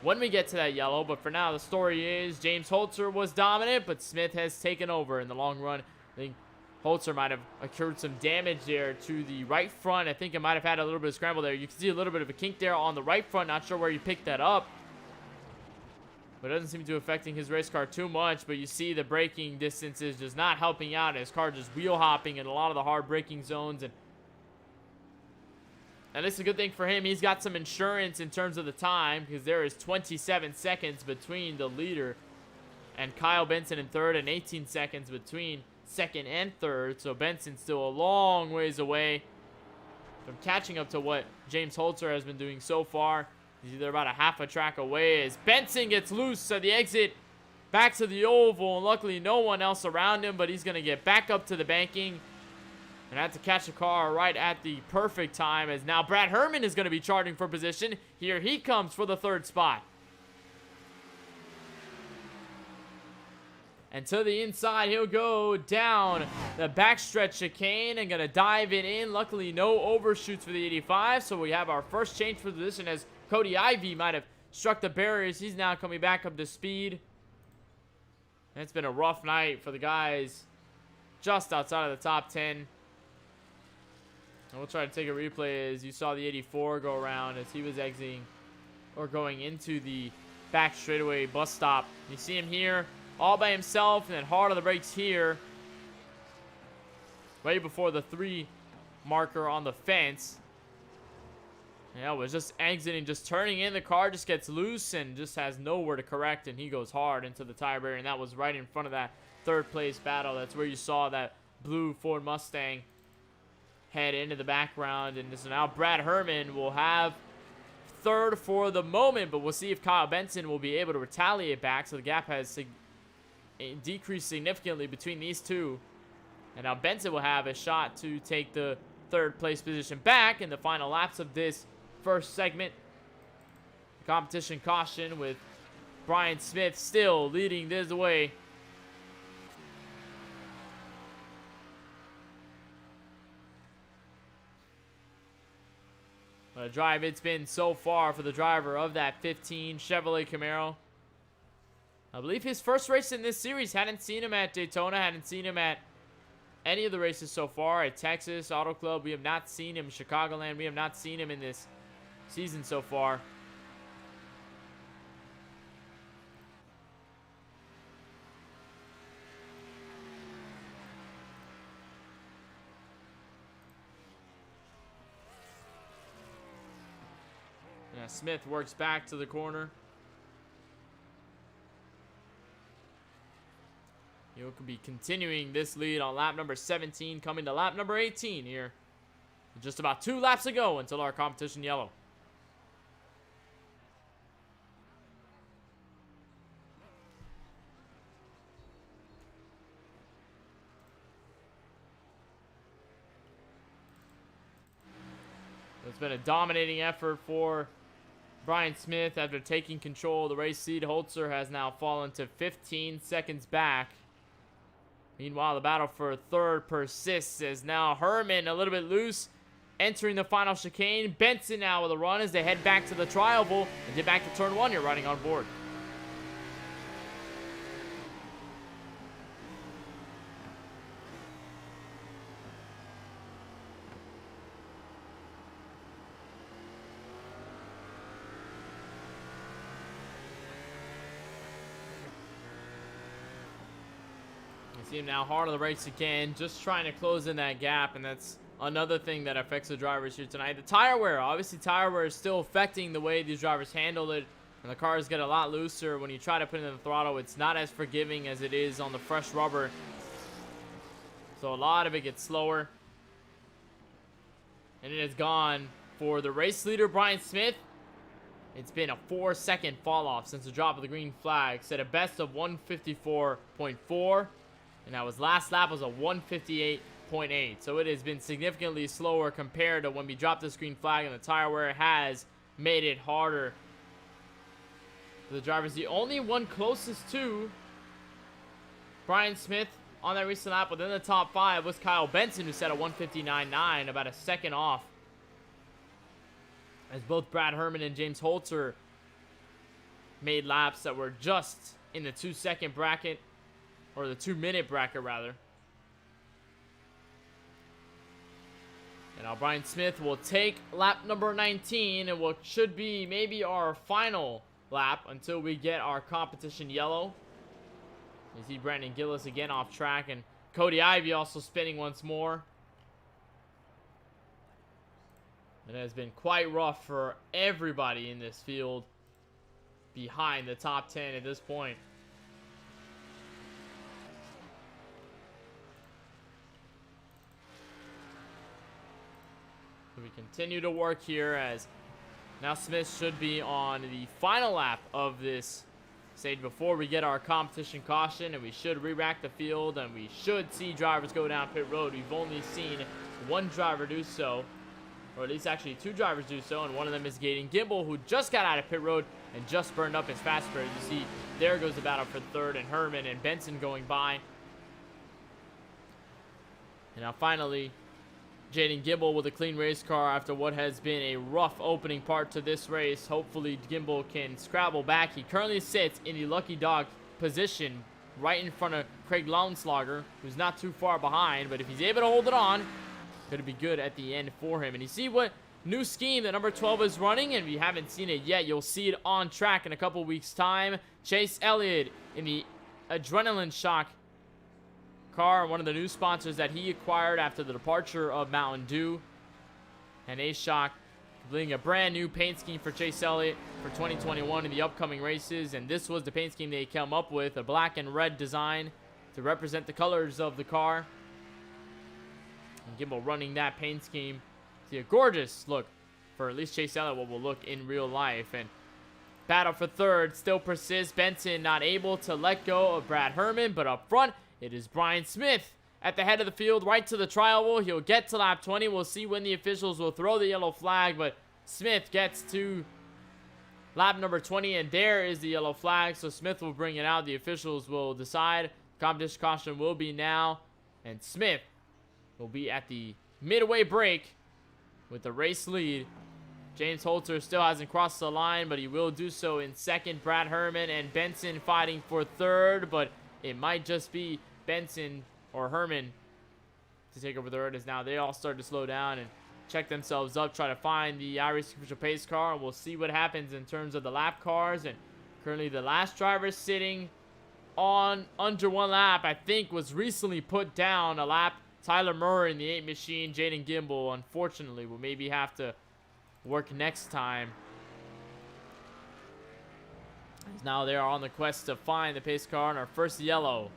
when we get to that yellow. But for now, the story is James Holzer was dominant, but Smith has taken over in the long run. I think Holzer might have accrued some damage there to the right front. I think it might have had a little bit of scramble there. You can see a little bit of a kink there on the right front. Not sure where you picked that up, but it doesn't seem to be affecting his race car too much. But you see the braking distance is just not helping out. His car just wheel hopping in a lot of the hard braking zones. And this is a good thing for him. He's got some insurance in terms of the time, because there is 27 seconds between the leader and Kyle Benson in third, and 18 seconds between second and third. So Benson's still a long ways away from catching up to what James Holzer has been doing so far. He's either about a half a track away as Benson gets loose at the exit back to the oval, and luckily no one else around him, but he's going to get back up to the banking and have to catch the car right at the perfect time, as now Brad Herman is going to be charging for position. Here he comes for the 3rd spot. And to the inside, he'll go down the backstretch chicane and going to dive it in. Luckily, no overshoots for the 85, so we have our first change for position, as Cody Ivy might have struck the barriers. He's now coming back up to speed. And it's been a rough night for the guys just outside of the top 10. And we'll try to take a replay as you saw the 84 go around as he was exiting or going into the back straightaway bus stop. You see him here all by himself, and then hard on the brakes here right before the 3 marker on the fence. Yeah, was just exiting, just turning in. The car just gets loose and just has nowhere to correct, and he goes hard into the tire barrier, and that was right in front of that 3rd place battle. That's where you saw that blue Ford Mustang head into the background. And so now Brad Herman will have 3rd for the moment, but we'll see if Kyle Benson will be able to retaliate back. So the gap has decreased significantly between these two, and now Benson will have a shot to take the 3rd place position back in the final laps of this first segment. Competition caution with Brian Smith still leading this way. What a drive it's been so far for the driver of that 15 Chevrolet Camaro. I believe his first race in this series. Hadn't seen him at Daytona, hadn't seen him at any of the races so far. At Texas Auto Club, we have not seen him. Chicagoland, we have not seen him in this season so far. Yeah, Smith works back to the corner. He will be continuing this lead on lap number 17, coming to lap number 18 here. Just about 2 laps ago until our competition yellow. It's been a dominating effort for Brian Smith after taking control of the race lead. Holzer has now fallen to 15 seconds back. Meanwhile, the battle for third persists as now Herman a little bit loose, entering the final chicane. Benson now with a run as they head back to the trioval and get back to turn 1. You're riding on board. See him now hard on the brakes again, just trying to close in that gap, and that's another thing that affects the drivers here tonight. The tire wear, obviously tire wear is still affecting the way these drivers handle it, and the cars get a lot looser. When you try to put it in the throttle, it's not as forgiving as it is on the fresh rubber. So a lot of it gets slower. And it has gone for the race leader, Brian Smith. It's been a 4-second fall off since the drop of the green flag. Set a best of 154.4. And that was last lap was a 158.8. So it has been significantly slower compared to when we dropped this green flag, and the tire wear has made it harder for the drivers. The only one closest to Brian Smith on that recent lap within the top 5 was Kyle Benson, who set a 159.9, about a second off. As both Brad Herman and James Holzer made laps that were just in the 2-second bracket. Or the 2-minute bracket, rather. And now Brian Smith will take lap number 19 and what should be maybe our final lap until we get our competition yellow. You see Brandon Gillis again off track, and Cody Ivey also spinning once more. It has been quite rough for everybody in this field behind the top 10 at this point. We continue to work here as now Smith should be on the final lap of this stage before we get our competition caution, and we should re-rack the field, and we should see drivers go down pit road. We've only seen one driver do so, or at least actually 2 drivers do so, and one of them is Gaten Gimbel, who just got out of pit road and just burned up his fast spare. You see there goes the battle for third, and Herman and Benson going by. And now finally Jaden Gimbel with a clean race car after what has been a rough opening part to this race. Hopefully Gimbel can scrabble back. He currently sits in the lucky dog position right in front of Craig Launslager, who's not too far behind, but if he's able to hold it on, could be good at the end for him. And you see what new scheme that number 12 is running, and if you haven't seen it yet, you'll see it on track in a couple weeks time. Chase Elliott in the Adrenaline Shock car, one of the new sponsors that he acquired after the departure of Mountain Dew. And A-Shock completing a brand new paint scheme for Chase Elliott for 2021 in the upcoming races, and this was the paint scheme they came up with, a black and red design to represent the colors of the car. And Gimbel running that paint scheme. See a gorgeous look for at least Chase Elliott, what will look in real life. And battle for third still persists. Benson not able to let go of Brad Herman, but up front it is Brian Smith at the head of the field, right to the trioval. He'll get to lap 20. We'll see when the officials will throw the yellow flag, but Smith gets to lap number 20, and there is the yellow flag. So Smith will bring it out. The officials will decide. Competition caution will be now, and Smith will be at the midway break with the race lead. James Holzer still hasn't crossed the line, but he will do so in second. Brad Herman and Benson fighting for third, but it might just be Benson or Herman to take over third, as now they all start to slow down and check themselves up, try to find the Irish official pace car, and we'll see what happens in terms of the lap cars. And currently the last driver sitting on under 1 lap, I think, was recently put down a lap. Tyler Murray in the 8 machine. Jaden Gimbel, unfortunately, will maybe have to work next time, as now they are on the quest to find the pace car in our first yellow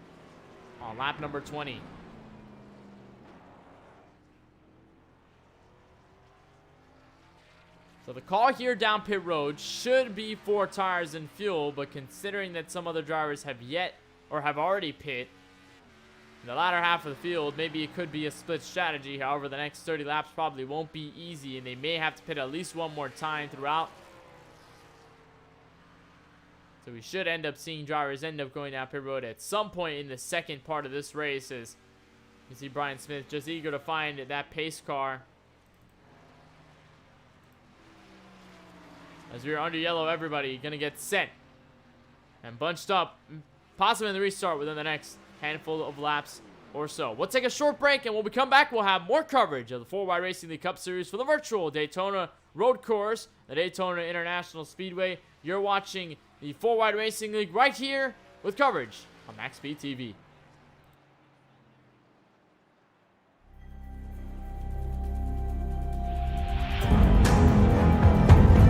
on lap number 20. So the call here down pit road should be 4 tires and fuel, but considering that some other drivers have yet or have already pit in the latter half of the field, maybe it could be a split strategy. However, the next 30 laps probably won't be easy, and they may have to pit at least one more time throughout. So we should end up seeing drivers end up going down pit road at some point in the second part of this race, as you see Brian Smith just eager to find that pace car. As we are under yellow, everybody gonna get set and bunched up, possibly in the restart within the next handful of laps or so. We'll take a short break, and when we come back, we'll have more coverage of the 4Wide Racing League Cup Series for the virtual Daytona Road Course, the Daytona International Speedway. You're watching the 4Wide Racing League right here with coverage on MaxSpeedTV.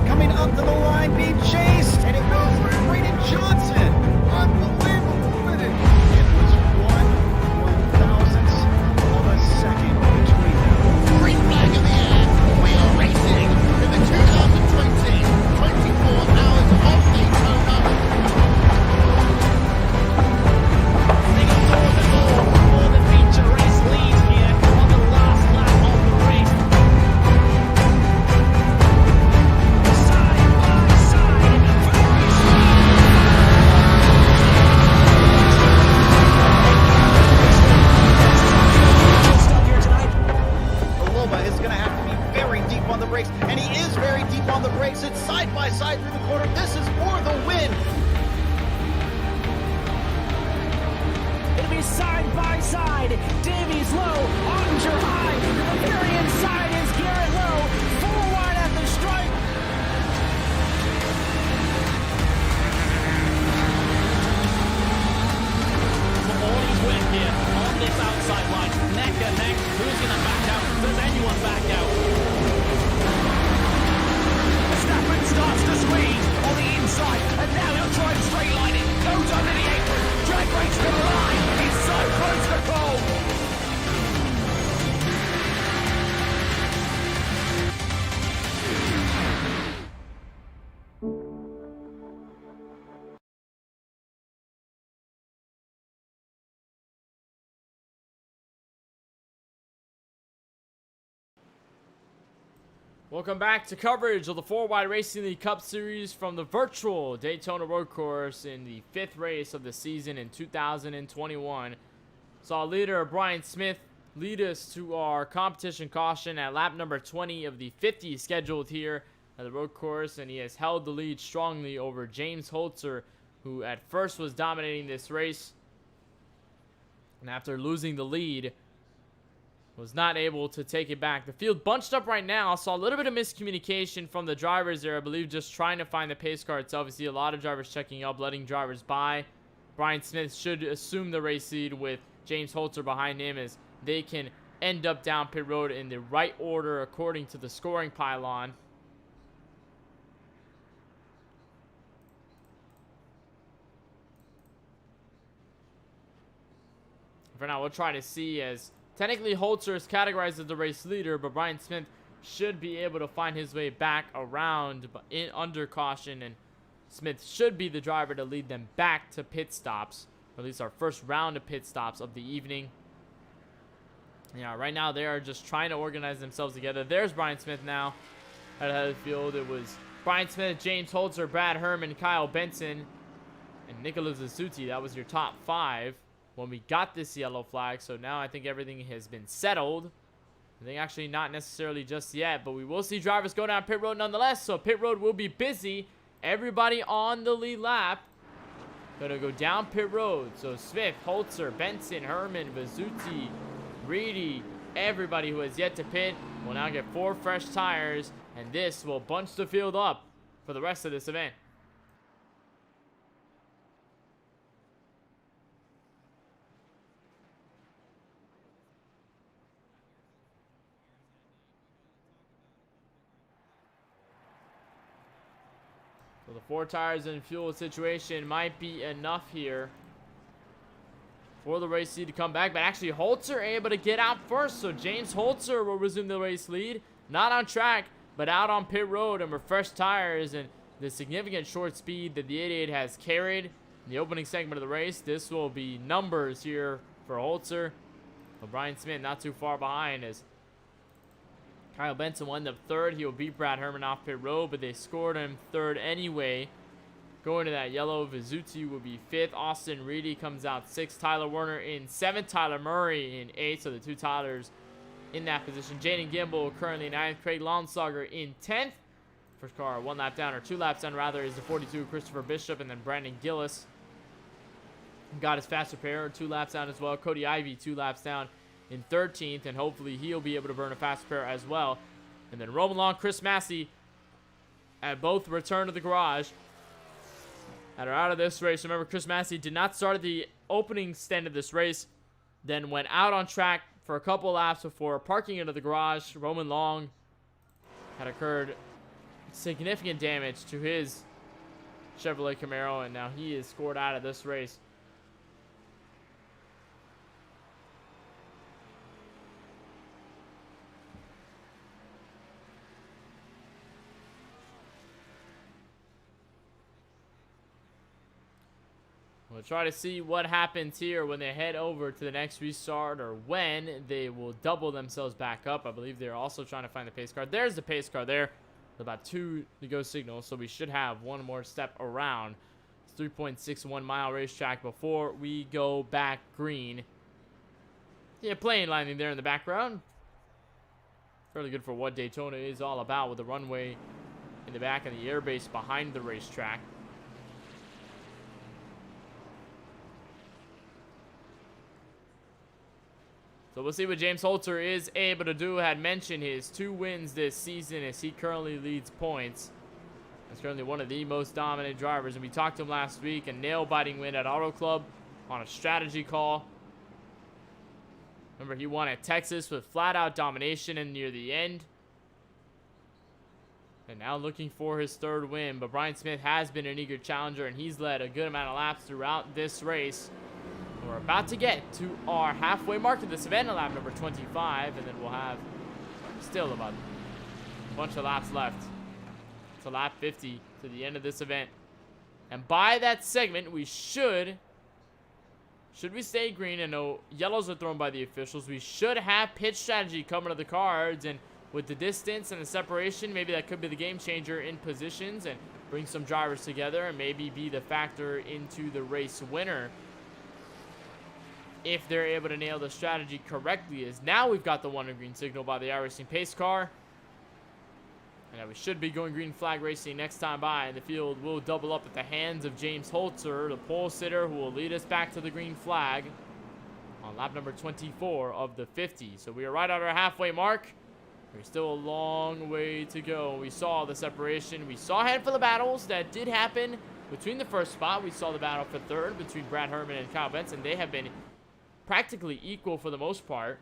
Coming up to the line, being chased, and it goes through Braden Johnson. Unbelievable finish. It was 1/1000th of a second between them. Green flag in the air. We are racing in the 2020 24 Hours of Daytona. For the feature race lead here on the last lap of the race. Side by side for the race lead. Here tonight. Paloma is going to have to be very deep on the brakes, and he is very deep on the brakes. It's side by side through the corner. This is for the win. It'll be side by side. Davies low, Ottinger high. To the very inside is Garrett Low. 4 wide at the stripe. All is wet here on this outside line. Neck and neck. Who's going to back out? Does anyone back out? Verstappen starts to squeeze on the inside, and now he'll try and straight line it. Goes under the apron. Drag race to the line. He's so close to goal. Welcome back to coverage of the 4Wide Racing League Cup Series from the virtual Daytona Road Course in the 5th race of the season in 2021. Saw leader Brian Smith lead us to our competition caution at lap number 20 of the 50 scheduled here at the road course, and he has held the lead strongly over James Holzer, who at first was dominating this race, and after losing the lead, was not able to take it back. The field bunched up right now. Saw a little bit of miscommunication from the drivers there. I believe just trying to find the pace car itself. You see a lot of drivers checking up, letting drivers by. Brian Smith should assume the race lead with James Holzer behind him, as they can end up down pit road in the right order according to the scoring pylon. For now, we'll try to see, as technically Holzer is categorized as the race leader, but Brian Smith should be able to find his way back around in under caution, and Smith should be the driver to lead them back to pit stops, or at least our first round of pit stops of the evening. Yeah, right now they are just trying to organize themselves together. There's Brian Smith now at the head of the field. It was Brian Smith, James Holzer, Brad Herman, Kyle Benson, and Nicholas Zasuti. That was your top 5 when we got this yellow flag. So now I think everything has been settled. I think actually not necessarily just yet, but we will see drivers go down pit road nonetheless. So pit road will be busy. Everybody on the lead lap gonna go down pit road. So Smith, Holzer, Benson, Herman, Vizzuti, Reedy, everybody who has yet to pit will now get 4 fresh tires, and this will bunch the field up for the rest of this event. So the 4 tires and fuel situation might be enough here for the race lead to come back. But actually, Holzer able to get out first. So James Holzer will resume the race lead. Not on track, but out on pit road and refreshed tires. And the significant short speed that the 88 has carried in the opening segment of the race. This will be numbers here for Holzer. But Brian Smith not too far behind as Kyle Benson will end up third. He will beat Brad Herman off pit road, but they scored him third anyway. Going to that yellow, Vizzuti will be fifth. Austin Reedy comes out sixth. Tyler Werner in seventh. Tyler Murray in eighth. So the two Tylers in that position. Jaden Gimble currently ninth. Craig Lonsauger in 10th. First car 1 lap down, or 2 laps down rather, is the 42 Christopher Bishop, and then Brandon Gillis got his faster pair 2 laps down as well. Cody Ivey 2 laps down in 13th, and hopefully he'll be able to burn a faster pair as well. And then Roman Long, Chris Massey at both return to the garage and are out of this race. Remember, Chris Massey did not start at the opening stand of this race, then went out on track for a couple laps before parking into the garage. Roman Long had occurred significant damage to his Chevrolet Camaro, and now he is scored out of this race. We'll try to see what happens here when they head over to the next restart, or when they will double themselves back up. I believe they're also trying to find the pace car. There's the pace car there. About 2 to go signals, so we should have one more step around. It's 3.61 mile racetrack before we go back green. Yeah, plane landing there in the background. Fairly good for what Daytona is all about, with the runway in the back and the airbase behind the racetrack. So we'll see what James Holzer is able to do. Had mentioned his 2 wins this season as he currently leads points. He's currently one of the most dominant drivers. And we talked to him last week. A nail-biting win at Auto Club on a strategy call. Remember, he won at Texas with flat-out domination and near the end. And now looking for his 3rd win. But Brian Smith has been an eager challenger, and he's led a good amount of laps throughout this race. We're about to get to our halfway mark of this event, lap number 25, and then we'll have still about a bunch of laps left to lap 50 to the end of this event. And by that segment, we should we stay green and no yellows are thrown by the officials, we should have pit strategy coming to the cards. And with the distance and the separation, maybe that could be the game changer in positions and bring some drivers together and maybe be the factor into the race winner. If they're able to nail the strategy correctly, is now we've got the 1 green signal by the iRacing pace car. And we should be going green flag racing next time by. And the field will double up at the hands of James Holzer, the pole sitter, who will lead us back to the green flag on lap number 24 of the 50. So we are right at our halfway mark. There's still a long way to go. We saw the separation. We saw a handful of battles that did happen between the first spot. We saw the battle for 3rd between Brad Herman and Kyle Benson. They have been practically equal for the most part.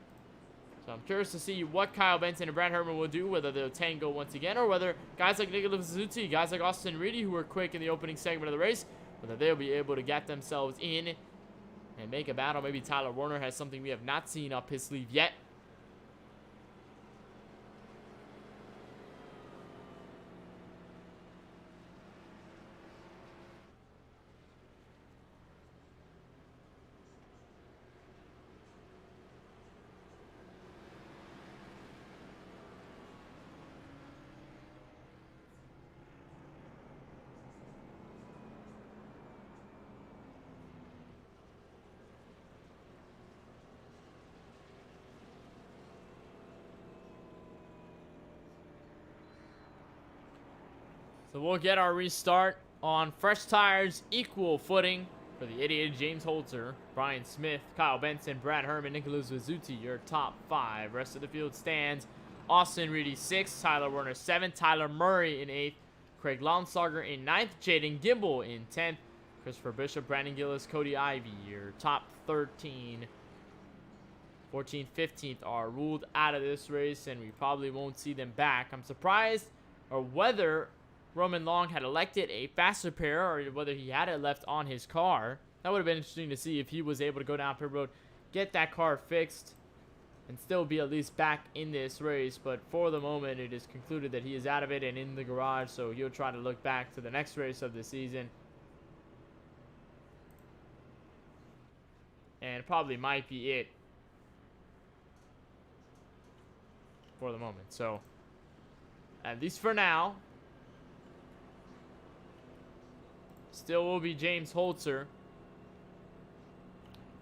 So I'm curious to see what Kyle Benson and Brad Herman will do, whether they'll tango once again, or whether guys like Nicholas Vizzuti, guys like Austin Reedy, who were quick in the opening segment of the race, whether they'll be able to get themselves in and make a battle. Maybe Tyler Werner has something we have not seen up his sleeve yet. So we'll get our restart on fresh tires, equal footing for the 88 James Holzer, Brian Smith, Kyle Benson, Brad Herman, Nicholas Vizzuti, your top 5. Rest of the field stands: Austin Reedy 6th, Tyler Werner 7th, Tyler Murray in 8th, Craig Lonsauger in 9th, Jaden Gimble in 10th, Christopher Bishop, Brandon Gillis, Cody Ivey, your top 13. 14th, 15th are ruled out of this race, and we probably won't see them back. I'm surprised, or whether Roman Long had elected a faster pair, or whether he had it left on his car. That would have been interesting to see if he was able to go down pit road, get that car fixed, and still be at least back in this race. But for the moment, it is concluded that he is out of it and in the garage, so he'll try to look back to the next race of the season. And probably might be it for the moment. So, at least for now, still will be James Holzer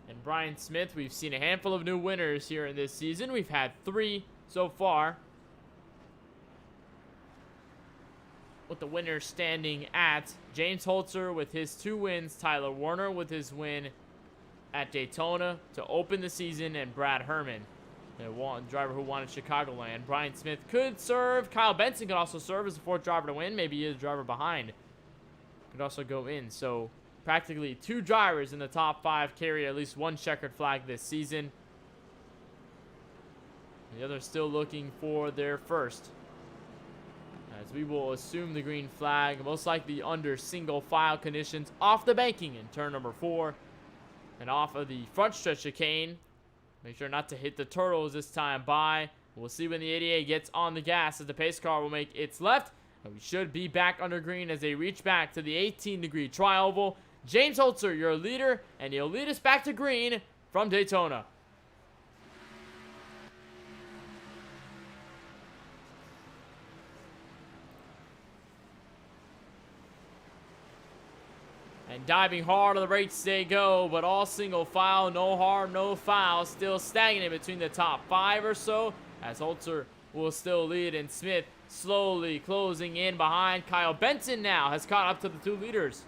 and Brian Smith. We've seen a handful of new winners here in this season. We've had 3 so far, with the winners standing at James Holzer with his 2 wins, Tyler Warner with his win at Daytona to open the season, and Brad Herman, the driver who won at Chicagoland. Brian Smith could serve. Kyle Benson could also serve as the 4th driver to win. Maybe he is a driver behind. Could also go in. So practically 2 drivers in the top 5 carry at least 1 checkered flag this season. The others still looking for their first, as we will assume the green flag, most likely under single file conditions, off the banking in turn number 4. And off of the front stretch chicane. Make sure not to hit the turtles this time by. We'll see when the 88 gets on the gas, as the pace car will make its left. And we should be back under green as they reach back to the 18-degree tri-oval. James Holzer, your leader, and he'll lead us back to green from Daytona. And diving hard on the brakes they go, but all single file, no harm, no foul. Still stagnant between the top 5 or so, as Holzer will still lead, and Smith slowly closing in behind. Kyle Benson now has caught up to the 2 leaders.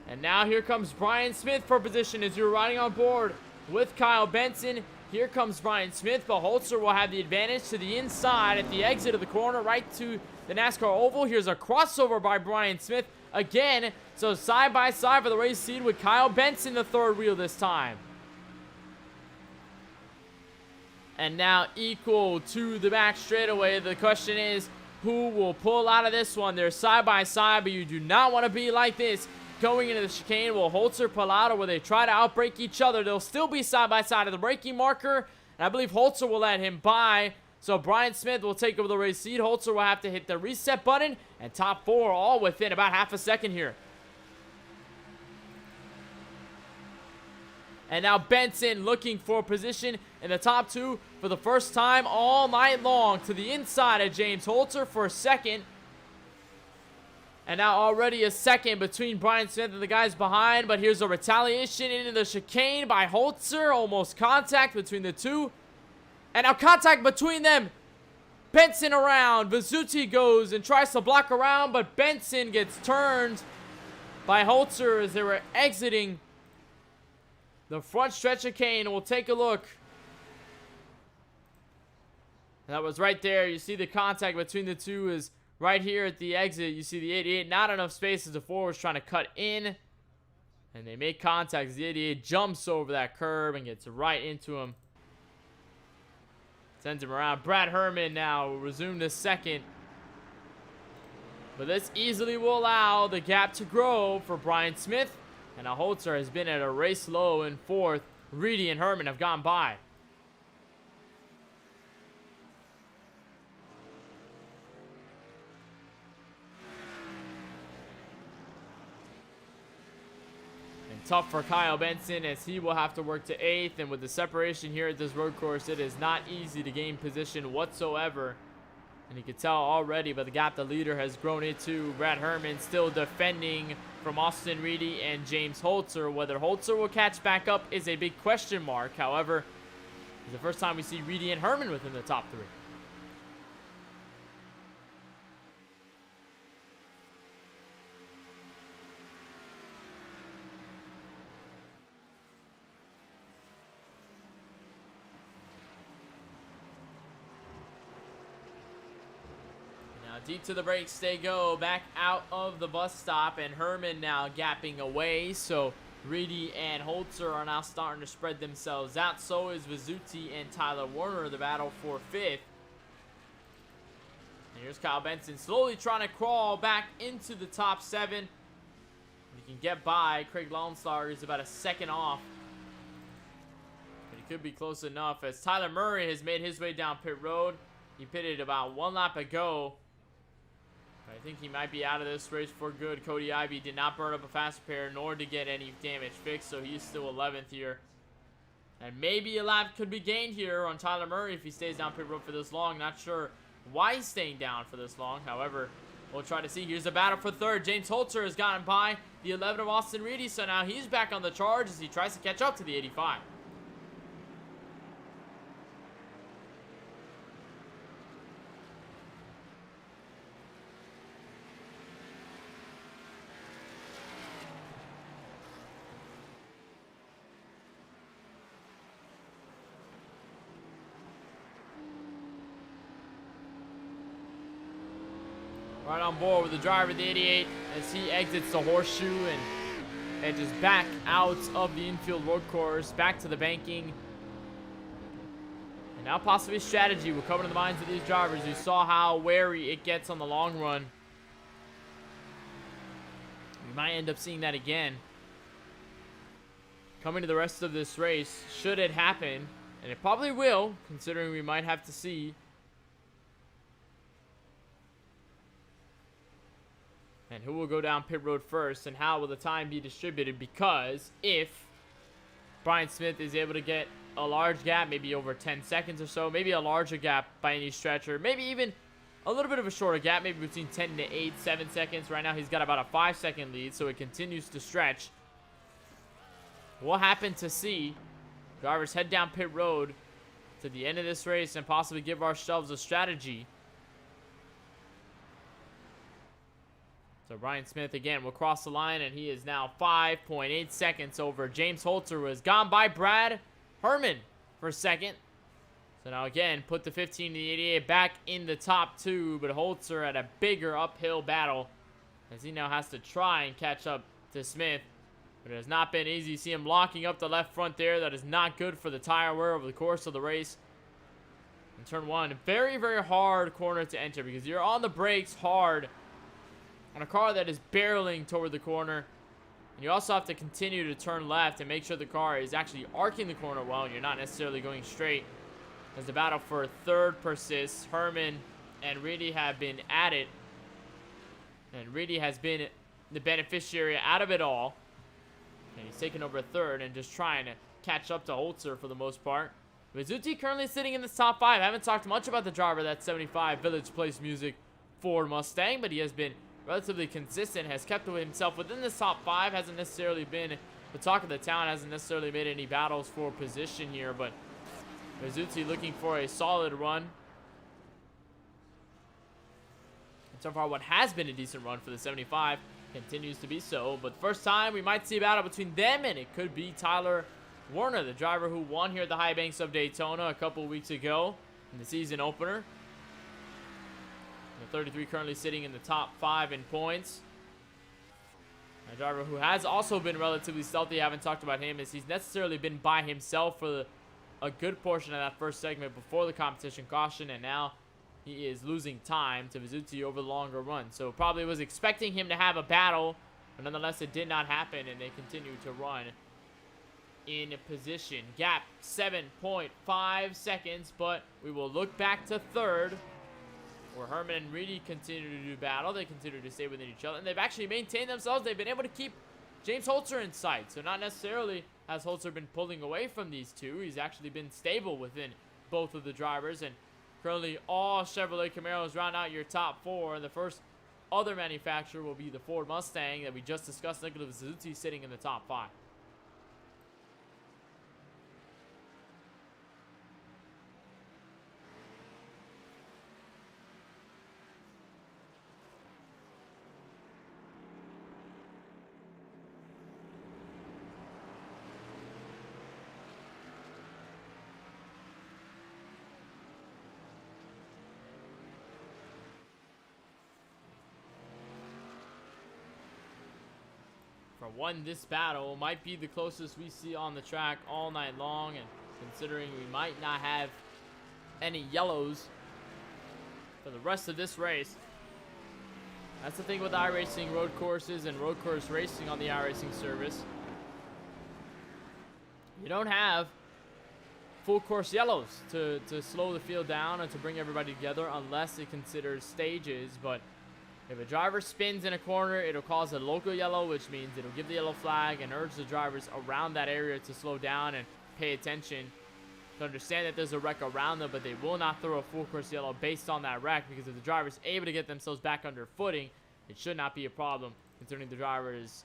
And now here comes Brian Smith for position as you're riding on board with Kyle Benson. Here comes Brian Smith, but Holzer will have the advantage to the inside at the exit of the corner, right to the NASCAR oval. Here's a crossover by Brian Smith again. So side by side for the race seed with Kyle Benson, the 3rd wheel this time. And now equal to the back straightaway. The question is, who will pull out of this one? They're side by side, but you do not want to be like this going into the chicane. Will Holzer pull out, or will they try to outbrake each other? They'll still be side by side at the braking marker, and I believe Holzer will let him by. So Brian Smith will take over the race seat. Holzer will have to hit the reset button, and top 4 all within about half a second here. And now Benson looking for position in the top 2 for the first time all night long, to the inside of James Holzer for a second. And now already a second between Brian Smith and the guys behind. But here's a retaliation into the chicane by Holzer. Almost contact between the 2. And now contact between them. Benson around. Vizzuti goes and tries to block around, but Benson gets turned by Holzer as they were exiting the front stretch chicane. We'll take a look. That was right there. You see the contact between the 2 is right here at the exit. You see the 88, not enough space as the 4 was trying to cut in. And they make contact as the 88 jumps over that curb and gets right into him. Sends him around. Brad Herman now will resume the 2nd. But this easily will allow the gap to grow for Brian Smith. And now Holzer has been at a race low in 4th. Reedy and Herman have gone by. Tough for Kyle Benson, as he will have to work to 8th, and with the separation here at this road course, it is not easy to gain position whatsoever. And you can tell already by the gap the leader has grown into. Brad Herman still defending from Austin Reedy and James Holzer. Whether Holzer will catch back up is a big question mark. However, it's the first time we see Reedy and Herman within the top 3. Deep to the brakes they go, back out of the bus stop, and Herman now gapping away. So Reedy and Holzer are now starting to spread themselves out. So is Vizzuti and Tyler Warner, the battle for 5th. And here's Kyle Benson slowly trying to crawl back into the top 7. He can get by. Craig Lonstar is about a second off. But he could be close enough as Tyler Murray has made his way down pit road. He pitted about 1 lap ago. I think he might be out of this race for good. Cody Ivey did not burn up a fast repair nor to get any damage fixed, so he's still 11th here. And maybe a lap could be gained here on Tyler Murray if he stays down pit road for this long. Not sure why he's staying down for this long. However, we'll try to see. Here's the battle for 3rd. James Holzer has gotten by the 11 of Austin Reedy, so now he's back on the charge as he tries to catch up to the 85. Right on board with the driver of the 88 as he exits the Horseshoe and edges back out of the infield road course, back to the banking. And now possibly strategy will come into the minds of these drivers who saw how wary it gets on the long run. We might end up seeing that again coming to the rest of this race, should it happen. And it probably will, considering we might have to see and who will go down pit road first, and how will the time be distributed, because if Brian Smith is able to get a large gap, maybe over 10 seconds or so, maybe a larger gap by any stretch, or maybe even a little bit of a shorter gap, maybe between 10 to 8, 7 seconds. Right now he's got about a 5-second lead, so it continues to stretch. We'll happen to see. Drivers head down pit road to the end of this race and possibly give ourselves a strategy. So Brian Smith again will cross the line, and he is now 5.8 seconds over James Holzer, who has gone by Brad Herman for 2nd. So now again, put the 15 and the 88 back in the top 2, but Holzer at a bigger uphill battle as he now has to try and catch up to Smith. But it has not been easy. You see him locking up the left front there. That is not good for the tire wear over the course of the race. In turn 1, very, very hard corner to enter because you're on the brakes hard on a car that is barreling toward the corner. And you also have to continue to turn left and make sure the car is actually arcing the corner well and you're not necessarily going straight. As the battle for 3rd persists, Herman and Reedy have been at it. And Reedy has been the beneficiary out of it all. And he's taking over 3rd and just trying to catch up to Holzer for the most part. Vizzuti currently sitting in the top 5. I haven't talked much about the driver, that 75 Village Place Music Ford Mustang, but he has been relatively consistent, has kept himself within the top 5, hasn't necessarily been the talk of the town, hasn't necessarily made any battles for position here, but Vizzuti looking for a solid run. And so far, what has been a decent run for the 75 continues to be so, but first time we might see a battle between them, and it could be Tyler Warner, the driver who won here at the High Banks of Daytona a couple weeks ago in the season opener. The 33 currently sitting in the top 5 in points. A driver who has also been relatively stealthy. I haven't talked about him as he's necessarily been by himself for a good portion of that first segment before the competition caution, and now he is losing time to Vizzuti over the longer run. So probably was expecting him to have a battle, but nonetheless it did not happen, and they continue to run in position. Gap 7.5 seconds, but we will look back to 3rd, where Herman and Reedy continue to do battle. They continue to stay within each other, and they've actually maintained themselves. They've been able to keep James Holzer in sight, so not necessarily has Holzer been pulling away from these two. He's actually been stable within both of the drivers, and currently all Chevrolet Camaros round out your top 4, and the first other manufacturer will be the Ford Mustang that we just discussed. Nicholas Vizzuti sitting in the top 5. or won this battle. Might be the closest we see on the track all night long, and considering we might not have any yellows for the rest of this race. That's the thing with iRacing road courses and road course racing on the iRacing service. You don't have full course yellows to slow the field down and to bring everybody together unless it considers stages. But if a driver spins in a corner, it'll cause a local yellow, which means it'll give the yellow flag and urge the drivers around that area to slow down and pay attention, to understand that there's a wreck around them, but they will not throw a full course yellow based on that wreck, because if the driver is able to get themselves back under footing, it should not be a problem, considering the driver is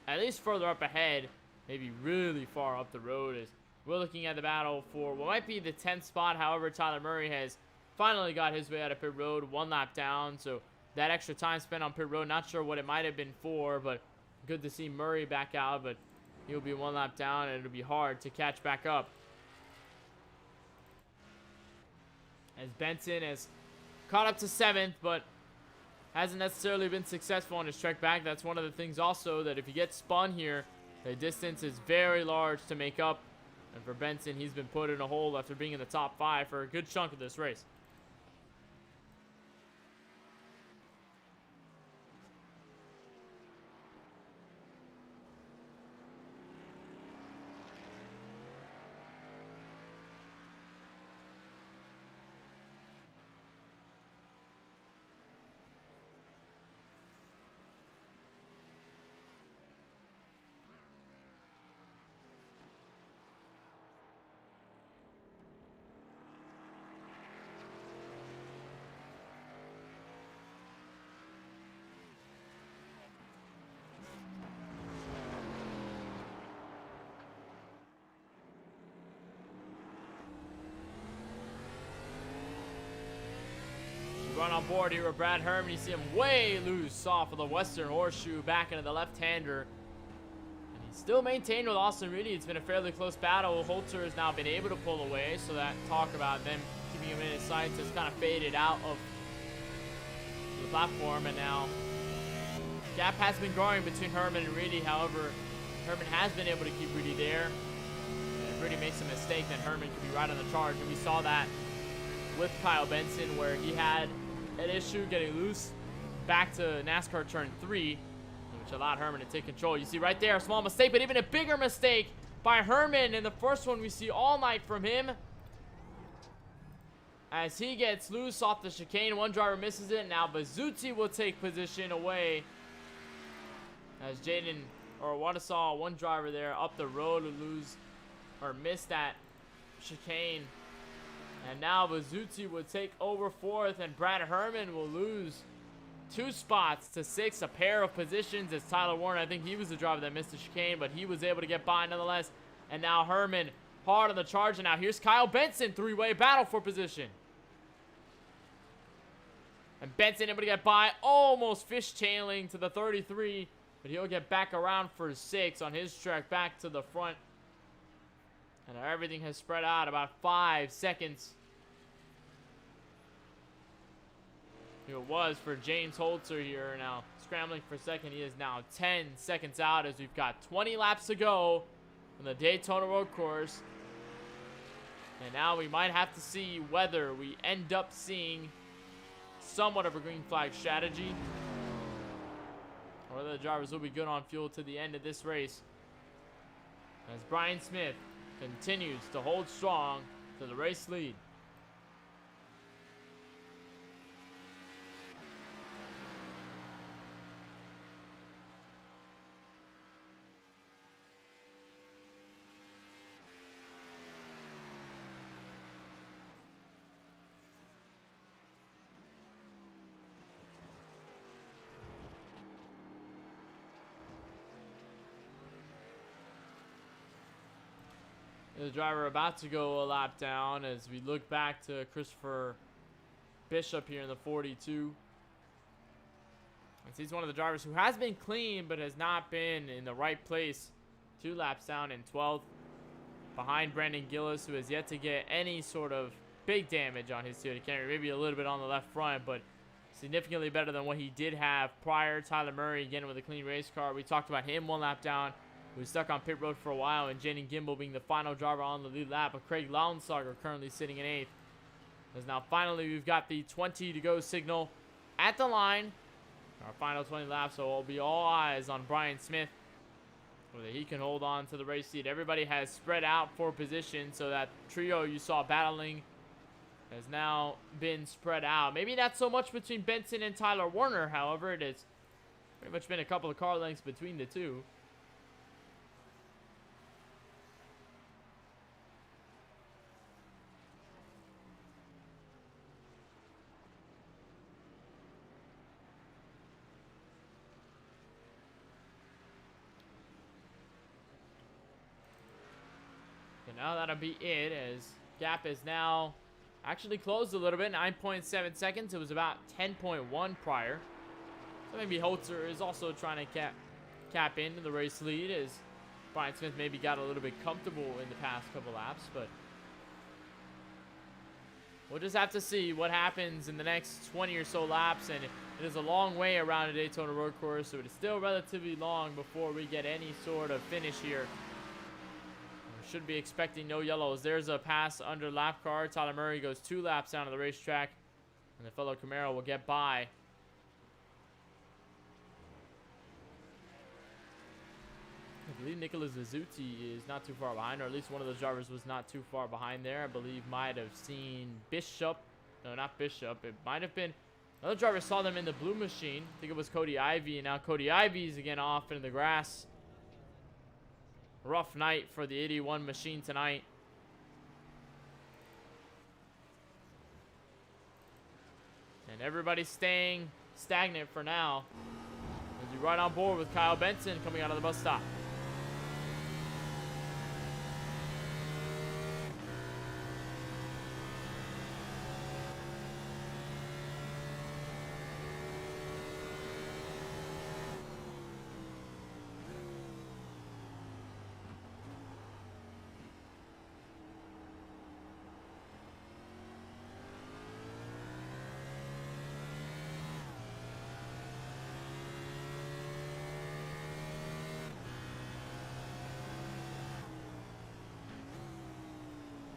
at least further up ahead, maybe really far up the road. As we're looking at the battle for what might be the 10th spot. However, Tyler Murray has finally got his way out of pit road, 1 lap down, so that extra time spent on pit road, not sure what it might have been for, but good to see Murray back out, but he'll be 1 lap down, and it'll be hard to catch back up. As Benson has caught up to 7th, but hasn't necessarily been successful on his trek back. That's one of the things also, that if you get spun here, the distance is very large to make up. And for Benson, he's been put in a hole after being in the top 5 for a good chunk of this race. Run on board here with Brad Herman. You see him way loose off of the Western Horseshoe back into the left-hander. And he's still maintained with Austin Reedy. It's been a fairly close battle. Holter has now been able to pull away, so that talk about them keeping him in his sights has kind of faded out of the platform. And now gap has been growing between Herman and Reedy. However, Herman has been able to keep Reedy there. And if Reedy makes a mistake, then Herman could be right on the charge. And we saw that with Kyle Benson, where he had an issue getting loose back to NASCAR turn 3, which allowed Herman to take control. You see right there, a small mistake, but even a bigger mistake by Herman, and the first one we see all night from him, as he gets loose off the chicane. One driver misses it. Now Bazzucci will take position away, as Jaden, or what I saw, one driver there up the road would lose or miss that chicane. And now Bazzucci would take over 4th, and Brad Herman will lose 2 spots to 6, a pair of positions, as Tyler Warner, I think he was the driver that missed the chicane, but he was able to get by nonetheless. And now Herman hard on the charge, and now here's Kyle Benson, 3-way battle for position. And Benson able to get by, almost fishtailing to the 33, but he'll get back around for 6 on his trek back to the front. And everything has spread out about 5 seconds. Here it was for James Holzer here. Now scrambling for second. He is now 10 seconds out, as we've got 20 laps to go on the Daytona road course. And now we might have to see whether we end up seeing somewhat of a green flag strategy, or whether the drivers will be good on fuel to the end of this race, as Brian Smith continues to hold strong to the race lead. The driver about to go a lap down, as we look back to Christopher Bishop here in the 42. And he's one of the drivers who has been clean, but has not been in the right place. 2 laps down in 12th, behind Brandon Gillis, who has yet to get any sort of big damage on his Toyota Camry. Maybe a little bit on the left front, but significantly better than what he did have prior. Tyler Murray again with a clean race car. We talked about him 1 lap down. He was stuck on pit road for a while, and Jaden Gimbel being the final driver on the lead lap, but Craig Launsauger currently sitting in 8th. As now finally we've got the 20 to go signal at the line. Our final 20 laps, so it'll be all eyes on Brian Smith, whether he can hold on to the race seat. Everybody has spread out for position, so that trio you saw battling has now been spread out. Maybe not so much between Benson and Tyler Warner, however, it has pretty much been a couple of car lengths between the two. And now that'll be it, as gap is now actually closed a little bit, 9.7 seconds. It was about 10.1 prior. So maybe Holzer is also trying to cap into the race lead, as Brian Smith maybe got a little bit comfortable in the past couple laps, but we'll just have to see what happens in the next 20 or so laps. And it is a long way around a Daytona road course, so it is still relatively long before we get any sort of finish here. Should be expecting no yellows. There's a pass under lap car. Tyler Murray goes 2 laps down to the racetrack, and the fellow Camaro will get by. I believe Nicholas Vizzuti is not too far behind, or at least one of those drivers was not too far behind there. I believe might have seen Bishop. No, not Bishop. It might have been another driver saw them in the blue machine. I think it was Cody Ivey, and now Cody Ivey's again off in the grass. Rough night for the 81 machine tonight. And everybody's staying stagnant for now, as you're right on board with Kyle Benson coming out of the bus stop.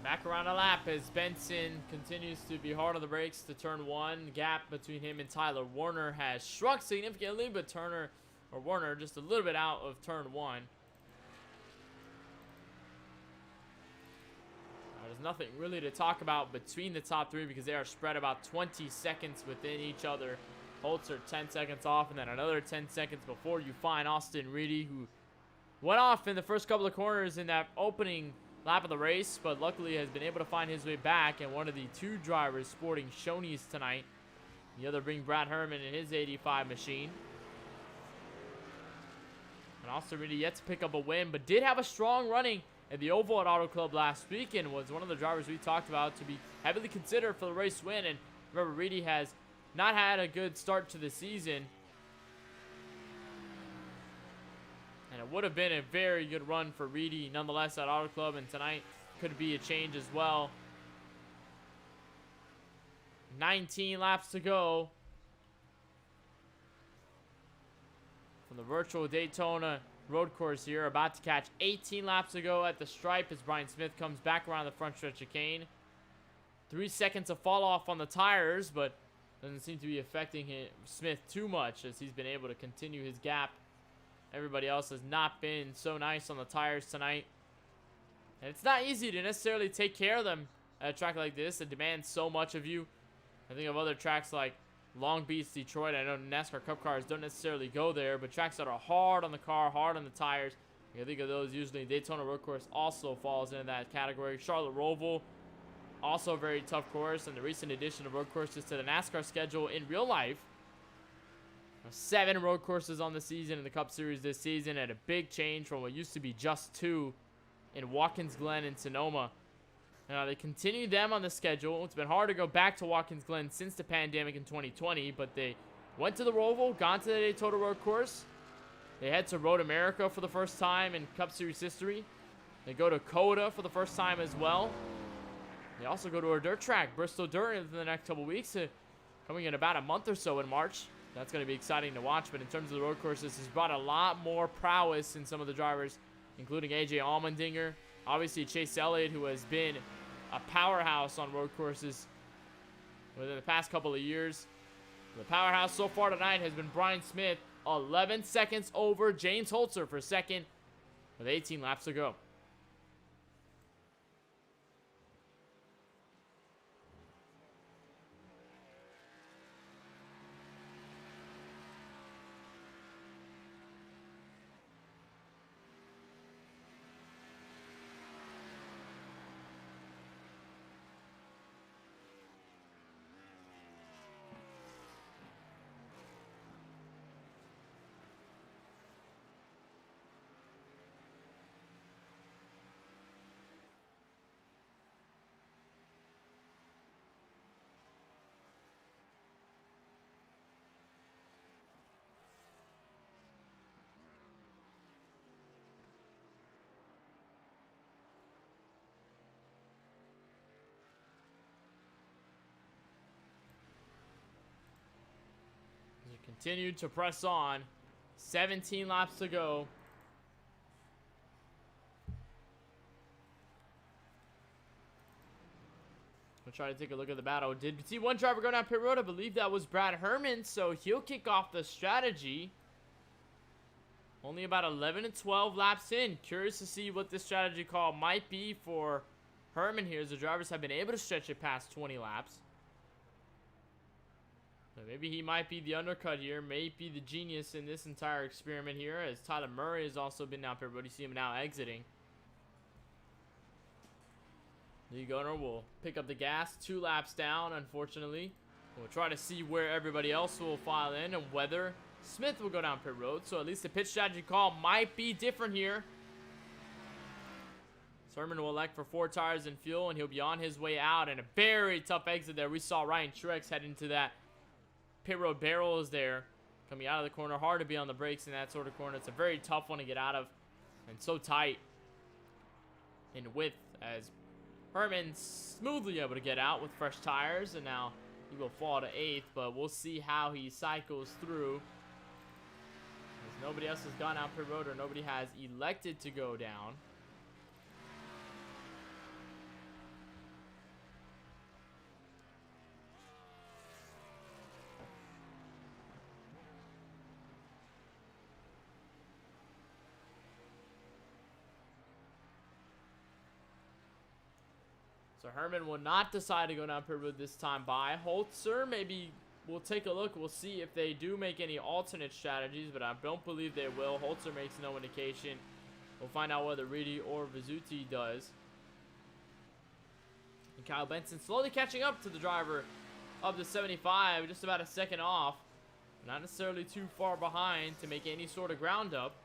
Back around a lap as Benson continues to be hard on the brakes to turn 1. Gap between him and Tyler Warner has shrunk significantly, but Warner just a little bit out of turn 1. There's nothing really to talk about between the top 3 because they are spread about 20 seconds within each other. Holzer 10 seconds off, and then another 10 seconds before you find Austin Reedy, who went off in the first couple of corners in that opening lap of the race, but luckily has been able to find his way back, and one of the 2 drivers sporting Shoney's tonight, the other being Brad Herman in his 85 machine. And Austin Reedy yet to pick up a win, but did have a strong running at the Oval at Auto Club last week, and was one of the drivers we talked about to be heavily considered for the race win. And remember, Reedy has not had a good start to the season, and it would have been a very good run for Reedy nonetheless at Auto Club, and tonight could be a change as well. 19 laps to go from the virtual Daytona road course here. About to catch 18 laps to go at the stripe as Brian Smith comes back around the front stretch chicane. 3 seconds of fall off on the tires, but doesn't seem to be affecting Smith too much, as he's been able to continue his gap. Everybody else has not been so nice on the tires tonight. And it's not easy to necessarily take care of them at a track like this. It demands so much of you. I think of other tracks like Long Beach, Detroit. I know NASCAR Cup cars don't necessarily go there, but tracks that are hard on the car, hard on the tires, I think of those usually. Daytona road course also falls into that category. Charlotte Roval, also a very tough course, and the recent addition of road courses to the NASCAR schedule in real life. 7 road courses on the season in the Cup Series this season, and a big change from what used to be just 2 in Watkins Glen and Sonoma. Now, they continue them on the schedule. It's been hard to go back to Watkins Glen since the pandemic in 2020, but they went to the Roval, gone to the Daytona road course. They head to Road America for the first time in Cup Series history. They go to COTA for the first time as well. They also go to a dirt track, Bristol Dirt, in the next couple weeks. coming in about a month or so in March. That's going to be exciting to watch. But in terms of the road courses, he's brought a lot more prowess in some of the drivers, including AJ Allmendinger. Obviously, Chase Elliott, who has been a powerhouse on road courses within the past couple of years. The powerhouse so far tonight has been Brian Smith, 11 seconds over James Holzer for second with 18 laps to go. As we continue to press on, 17 laps to go. We'll try to take a look at the battle. Did see one driver go down pit road? I believe that was Brad Herman, so he'll kick off the strategy. Only about 11 and 12 laps in. Curious to see what this strategy call might be for Herman here, as the drivers have been able to stretch it past 20 laps. So maybe he might be the undercut here, may be the genius in this entire experiment here, as Tyler Murray has also been down pit road. You see him now exiting. Lee Gunner will pick up the gas 2 laps down, unfortunately. We'll try to see where everybody else will file in and whether Smith will go down pit road. So at least the pit strategy call might be different here. Herman will elect for 4 tires and fuel, and he'll be on his way out. And a very tough exit there. We saw Ryan Truex head into that pit road barrels there, coming out of the corner. Hard to be on the brakes in that sort of corner. It's a very tough one to get out of, and so tight in width, as Herman smoothly able to get out with fresh tires, and now he will fall to 8th, but we'll see how he cycles through, as nobody else has gone out pit road, or nobody has elected to go down. So Herman will not decide to go down pit road this time by. Holzer, maybe we'll take a look. We'll see if they do make any alternate strategies, but I don't believe they will. Holzer makes no indication. We'll find out whether Reedy or Vizzuti does. And Kyle Benson slowly catching up to the driver of the 75, just about a second off. Not necessarily too far behind to make any sort of ground up.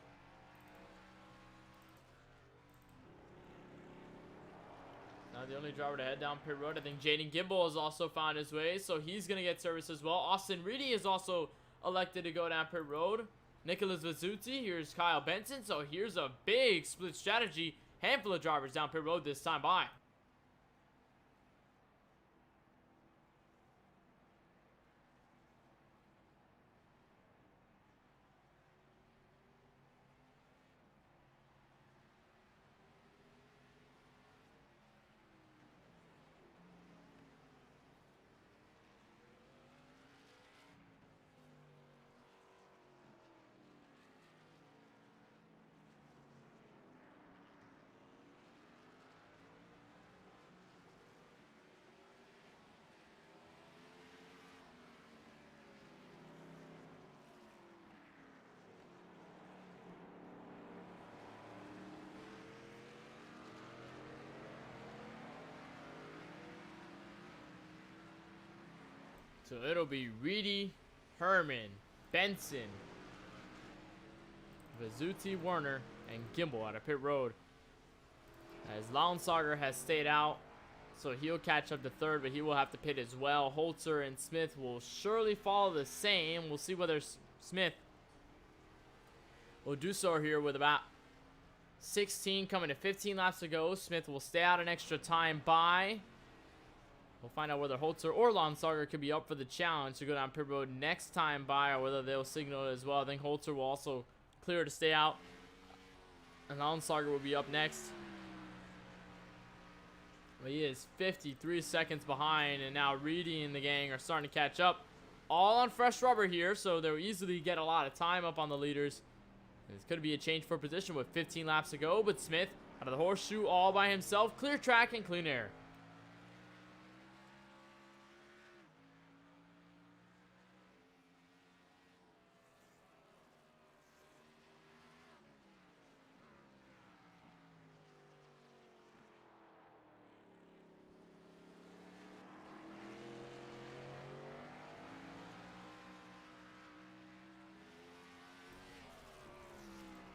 Not the only driver to head down pit road. I think Jaden Gimbel has also found his way, so he's going to get service as well. Austin Reedy is also elected to go down pit road. Nicholas Vizzuti, here's Kyle Benson, so here's a big split strategy. Handful of drivers down pit road this time by. So it'll be Reedy, Herman, Benson, Vizzuti, Werner, and Gimbel out of pit road. As Launsauger has stayed out, so he'll catch up to 3rd, but he will have to pit as well. Holzer and Smith will surely follow the same. We'll see whether Smith will do so here with about 16 coming to 15 laps to go. Smith will stay out an extra time by. We'll find out whether Holzer or Lonsarger could be up for the challenge to go down pit road next time by, or whether they'll signal it as well. I think Holzer will also clear to stay out, and Lonsarger will be up next. But he is 53 seconds behind, and now Reedy and the gang are starting to catch up. All on fresh rubber here, so they'll easily get a lot of time up on the leaders. This could be a change for position with 15 laps to go, but Smith out of the Horseshoe all by himself. Clear track and clean air.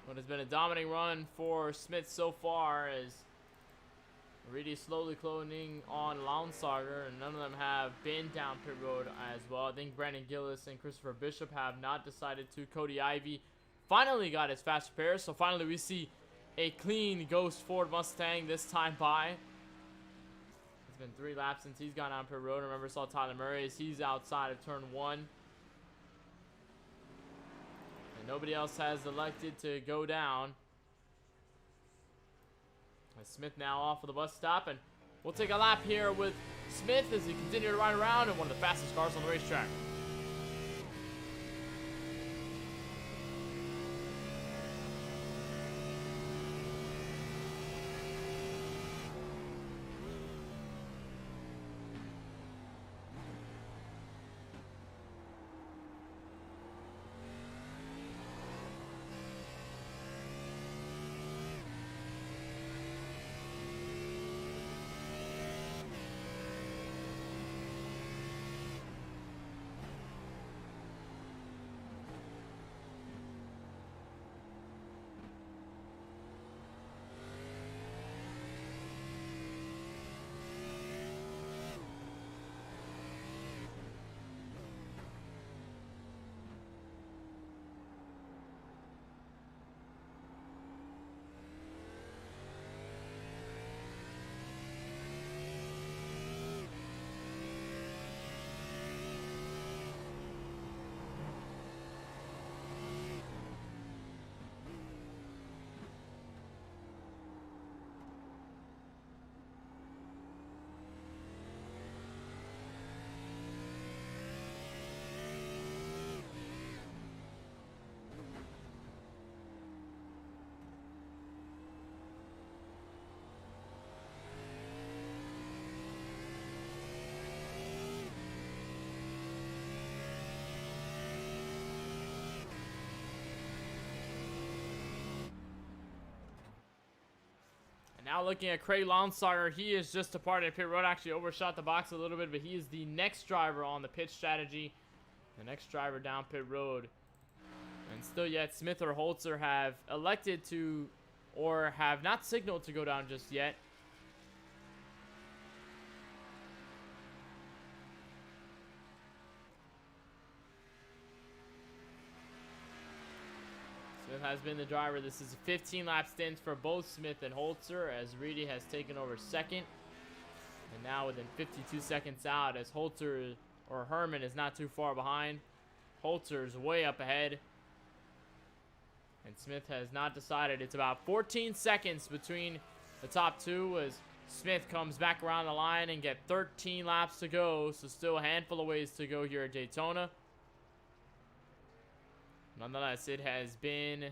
What has been a dominating run for Smith so far, as Reedy slowly cloning on Lonsarger, and none of them have been down pit road as well. I think Brandon Gillis and Christopher Bishop have not decided to. Cody Ivy finally got his fast repair, so finally we see a clean Ghost Ford Mustang this time by. It's been 3 laps since he's gone down pit road. Remember, saw Tyler Murray as he's outside of turn 1. And nobody else has elected to go down. As Smith now off of the bus stop, and we'll take a lap here with Smith as he continues to ride around in one of the fastest cars on the racetrack. Now looking at Craig Lonsarger, he is just departed pit road, actually overshot the box a little bit, but he is the next driver on the pit strategy. The next driver down pit road. And still yet, Smith or Holzer have elected to, or have not signaled to go down just yet. Smith has been the driver. This is a 15 lap stint for both Smith and Holzer, as Reedy has taken over second. And now within 52 seconds out, as Holzer or Herman is not too far behind. Holzer is way up ahead. And Smith has not decided. It's about 14 seconds between the top two, as Smith comes back around the line and get 13 laps to go. So still a handful of ways to go here at Daytona. Nonetheless, it has been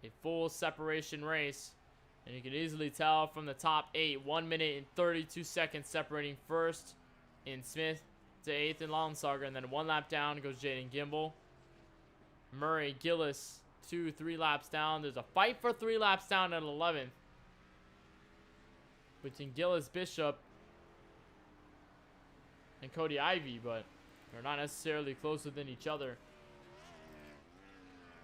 a full separation race. And you can easily tell from the top 8, 1 minute and 32 seconds separating first in Smith to 8th in Lonsarger. And then 1 lap down goes Jaden Gimbel. Murray, Gillis, 2-3 laps down. There's a fight for 3 laps down at 11th between Gillis, Bishop, and Cody Ivy, but they're not necessarily closer than each other.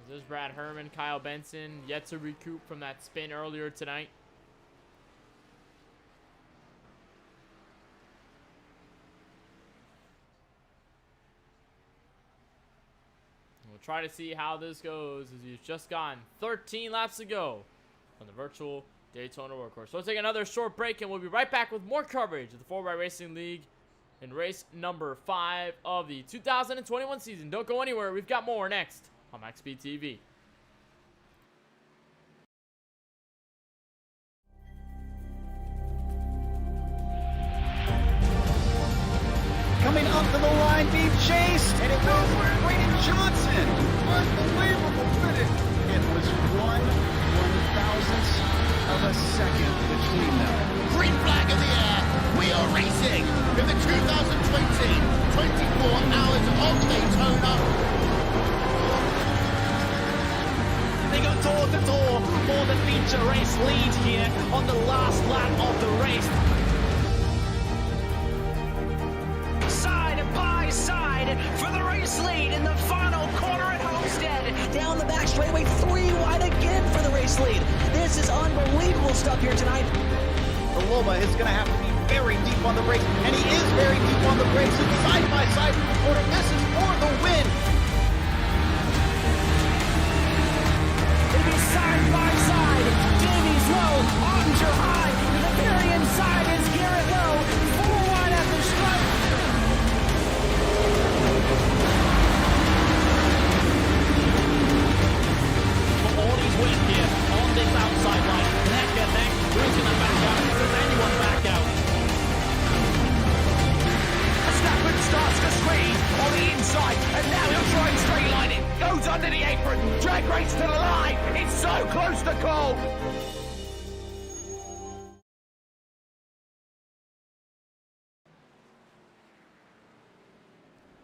There's Brad Herman, Kyle Benson, yet to recoup from that spin earlier tonight. We'll try to see how this goes, as we've just gotten 13 laps to go on the virtual Daytona Workhorse. So we'll take another short break, and we'll be right back with more coverage of the 4x Racing League in race number 5 of the 2021 season. Don't go anywhere. We've got more next on MaxSpeedTV. Coming up to the line, being chased, and it was Brayden Johnson. Unbelievable finish. It was 1/1000th of a second between them. Green flag in the air. We are racing in the 2020 24 Hours of Daytona. They go door to door for the feature race lead here on the last lap of the race. Side by side for the race lead in the final corner at Homestead. Down the back straightaway, 3 wide again for the race lead. This is unbelievable stuff here tonight. The Loma is going to have to be very deep on the brakes, and he is very deep on the brakes. And side by side through the corner, this is for the win. It'll be side by side. Davies low, Ottinger high. To the very inside is Garrett low. 4 wide at the stripe. For Audie's win here on this outside line. Neck and neck. Who's going to back out? Does anyone back out? Verstappen starts to squeeze on the inside, and now he'll try and straight line it. Goes under the apron, drag race to the line. It's so close to call.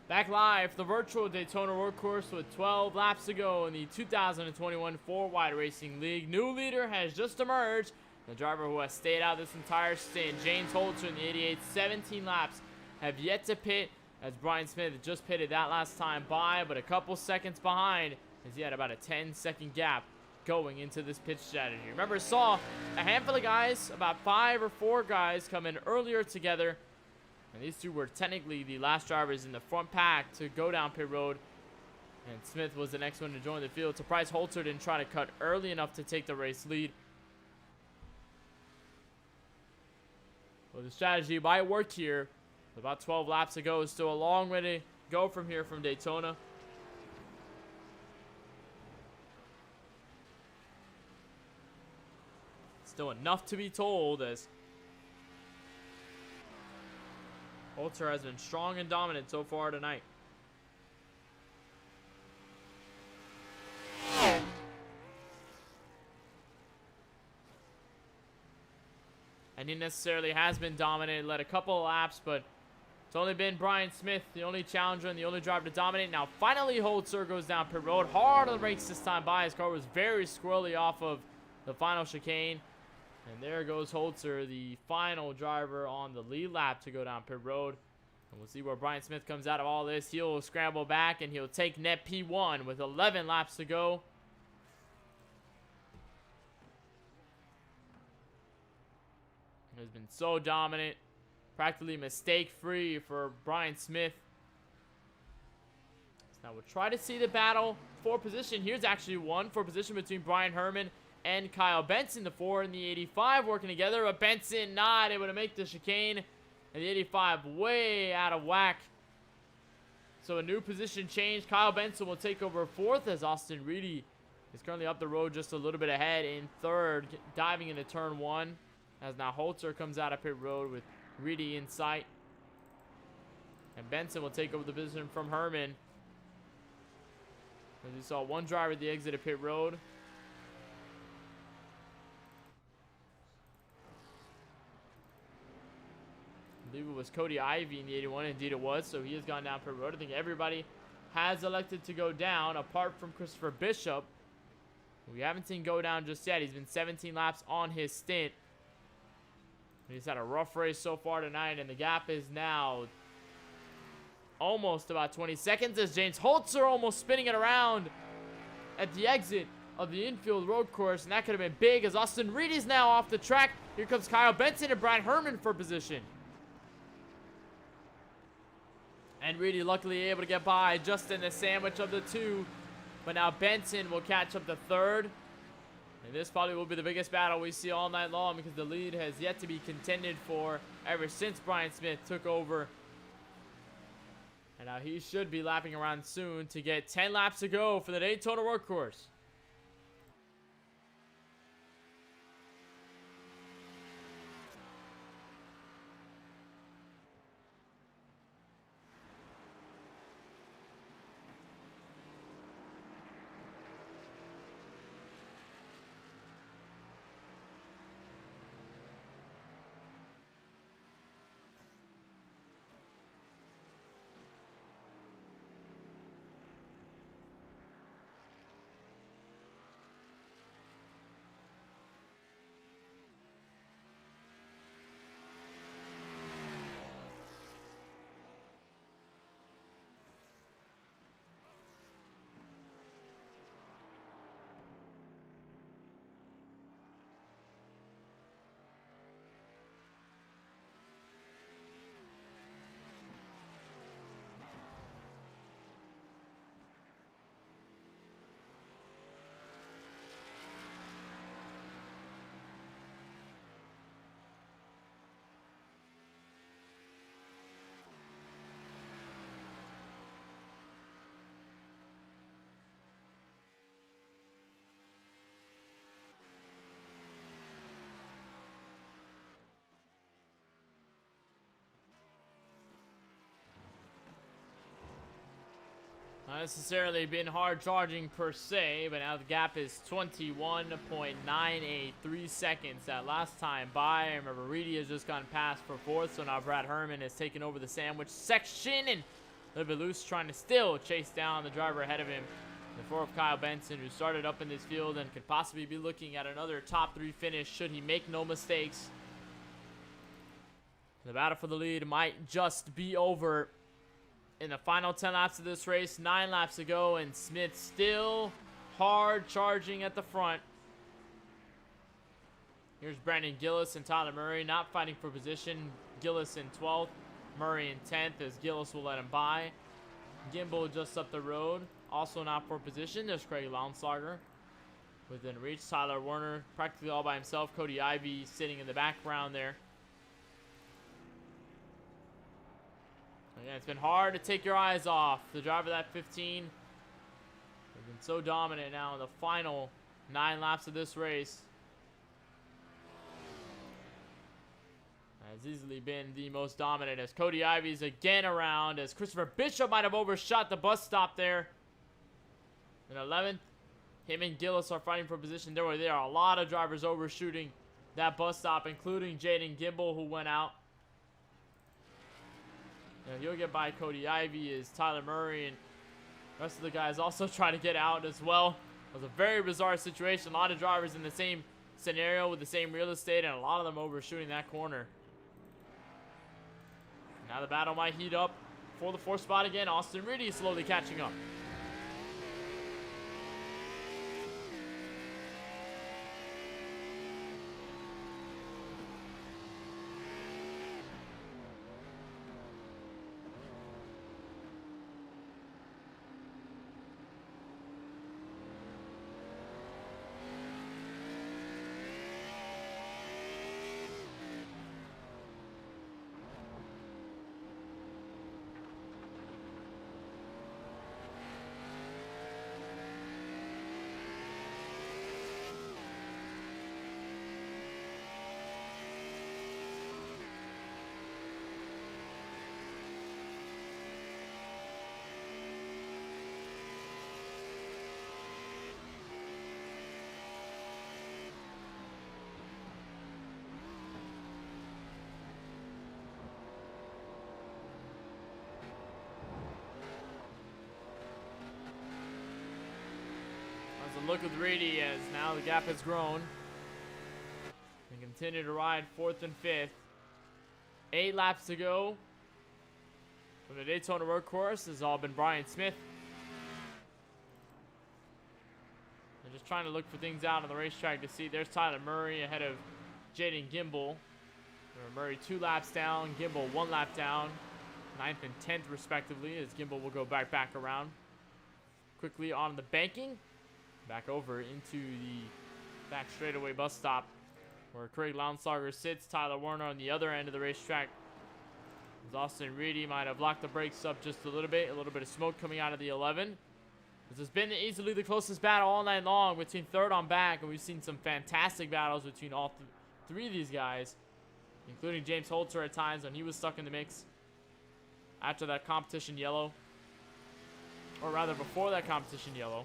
Back live, the virtual Daytona Workhorse with 12 laps to go in the 2021 4x Racing League. New leader has just emerged. The driver who has stayed out this entire stint, James Holzer in the 88, 17 laps, have yet to pit, as Brian Smith just pitted that last time by, but a couple seconds behind, as he had about a 10-second gap going into this pit strategy. Remember, saw a handful of guys, about 5 or 4 guys, come in earlier together, and these two were technically the last drivers in the front pack to go down pit road, and Smith was the next one to join the field. Surprised Holzer didn't try to cut early enough to take the race lead. Well, the strategy might work here. About 12 laps to go. Still a long way to go from here from Daytona. Still enough to be told, as Holzer has been strong and dominant so far tonight. And he necessarily has been dominant, led a couple of laps, but it's only been Brian Smith, the only challenger and the only driver to dominate. Now, finally, Holzer goes down pit road. Hard on the brakes this time by. His car was very squirrely off of the final chicane. And there goes Holzer, the final driver on the lead lap to go down pit road. And we'll see where Brian Smith comes out of all this. He'll scramble back, and he'll take net P1 with 11 laps to go. Has been so dominant, practically mistake-free for Brian Smith. So now we'll try to see the battle for position. Here's actually one for position between Brian Herman and Kyle Benson. The 4 and the 85 working together, but Benson not able to make the chicane, and the 85 way out of whack. So a new position change. Kyle Benson will take over 4th, as Austin Reedy is currently up the road just a little bit ahead in 3rd, diving into turn 1. As now Holzer comes out of pit road with Reedy in sight. And Benson will take over the position from Herman. As you saw one driver at the exit of pit road. I believe it was Cody Ivey in the 81. Indeed it was. So he has gone down pit road. I think everybody has elected to go down, apart from Christopher Bishop. We haven't seen go down just yet. He's been 17 laps on his stint. He's had a rough race so far tonight, and the gap is now almost about 20 seconds as James Holzer almost spinning it around at the exit of the infield road course, and that could have been big as Austin Reedy is now off the track. Here comes Kyle Benson and Brian Herman for position. And Reedy luckily able to get by just in the sandwich of the two, but now Benson will catch up to 3rd. And this probably will be the biggest battle we see all night long because the lead has yet to be contended for ever since Brian Smith took over. And now he should be lapping around soon to get 10 laps to go for the Daytona workhorse. Not necessarily been hard charging per se, but now the gap is 21.983 seconds. That last time by, I remember Reedy has just gone past for fourth, so now Brad Herman has taken over the sandwich section and a little bit loose, trying to still chase down the driver ahead of him. The fourth, Kyle Benson, who started up in this field and could possibly be looking at another top 3 finish should he make no mistakes. The battle for the lead might just be over in the final 10 laps of this race. 9 laps to go, and Smith still hard charging at the front. Here's Brandon Gillis and Tyler Murray not fighting for position. Gillis in 12th, Murray in 10th, as Gillis will let him by. Gimbel just up the road, also not for position. There's Craig Launslager within reach. Tyler Werner practically all by himself. Cody Ivey sitting in the background there. Again, it's been hard to take your eyes off the driver of that 15. They've been so dominant now in the final 9 laps of this race. Has easily been the most dominant, as Cody Ivey's again around, as Christopher Bishop might have overshot the bus stop there. In 11th, him and Gillis are fighting for position. There are a lot of drivers overshooting that bus stop, including Jaden Gimbel, who went out. And he'll get by Cody Ivey as Tyler Murray and the rest of the guys also try to get out as well. It was a very bizarre situation. A lot of drivers in the same scenario with the same real estate, and a lot of them overshooting that corner. Now the battle might heat up for the 4th spot again. Austin Reedy slowly catching up. Look with Reedy, as now the gap has grown. And continue to ride 4th and 5th. 8 laps to go from the Daytona workhorse. Has all been Brian Smith. They're just trying to look for things out on the racetrack to see. There's Tyler Murray ahead of Jaden Gimbel. Murray 2 laps down, Gimbel 1 lap down. 9th and 10th respectively, as Gimbel will go back around. Quickly on the banking. Back over into the back straightaway bus stop where Craig Lounsauger sits. Tyler Warner on the other end of the racetrack. As Austin Reedy might have locked the brakes up just a little bit of smoke coming out of the 11. This has been easily the closest battle all night long between third on back, and we've seen some fantastic battles between all three of these guys, including James Holter at times when he was stuck in the mix after that competition yellow, or rather before that competition yellow.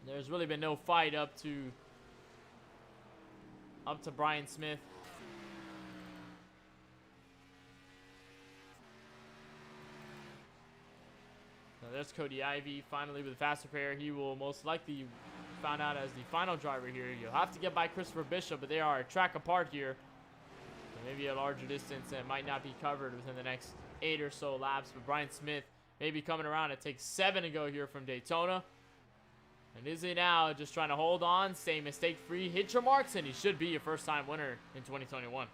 There's really been no fight up to Brian Smith. Now there's Cody Ivey finally with a faster pair. He will most likely be found out as the final driver here. You'll have to get by Christopher Bishop, but they are a track apart here. So maybe a larger distance that might not be covered within the next 8 or so laps. But Brian Smith may be coming around. It takes 7 to go here from Daytona. And Izzy now just trying to hold on, stay mistake-free, hit your marks, and he should be a first-time winner in 2021.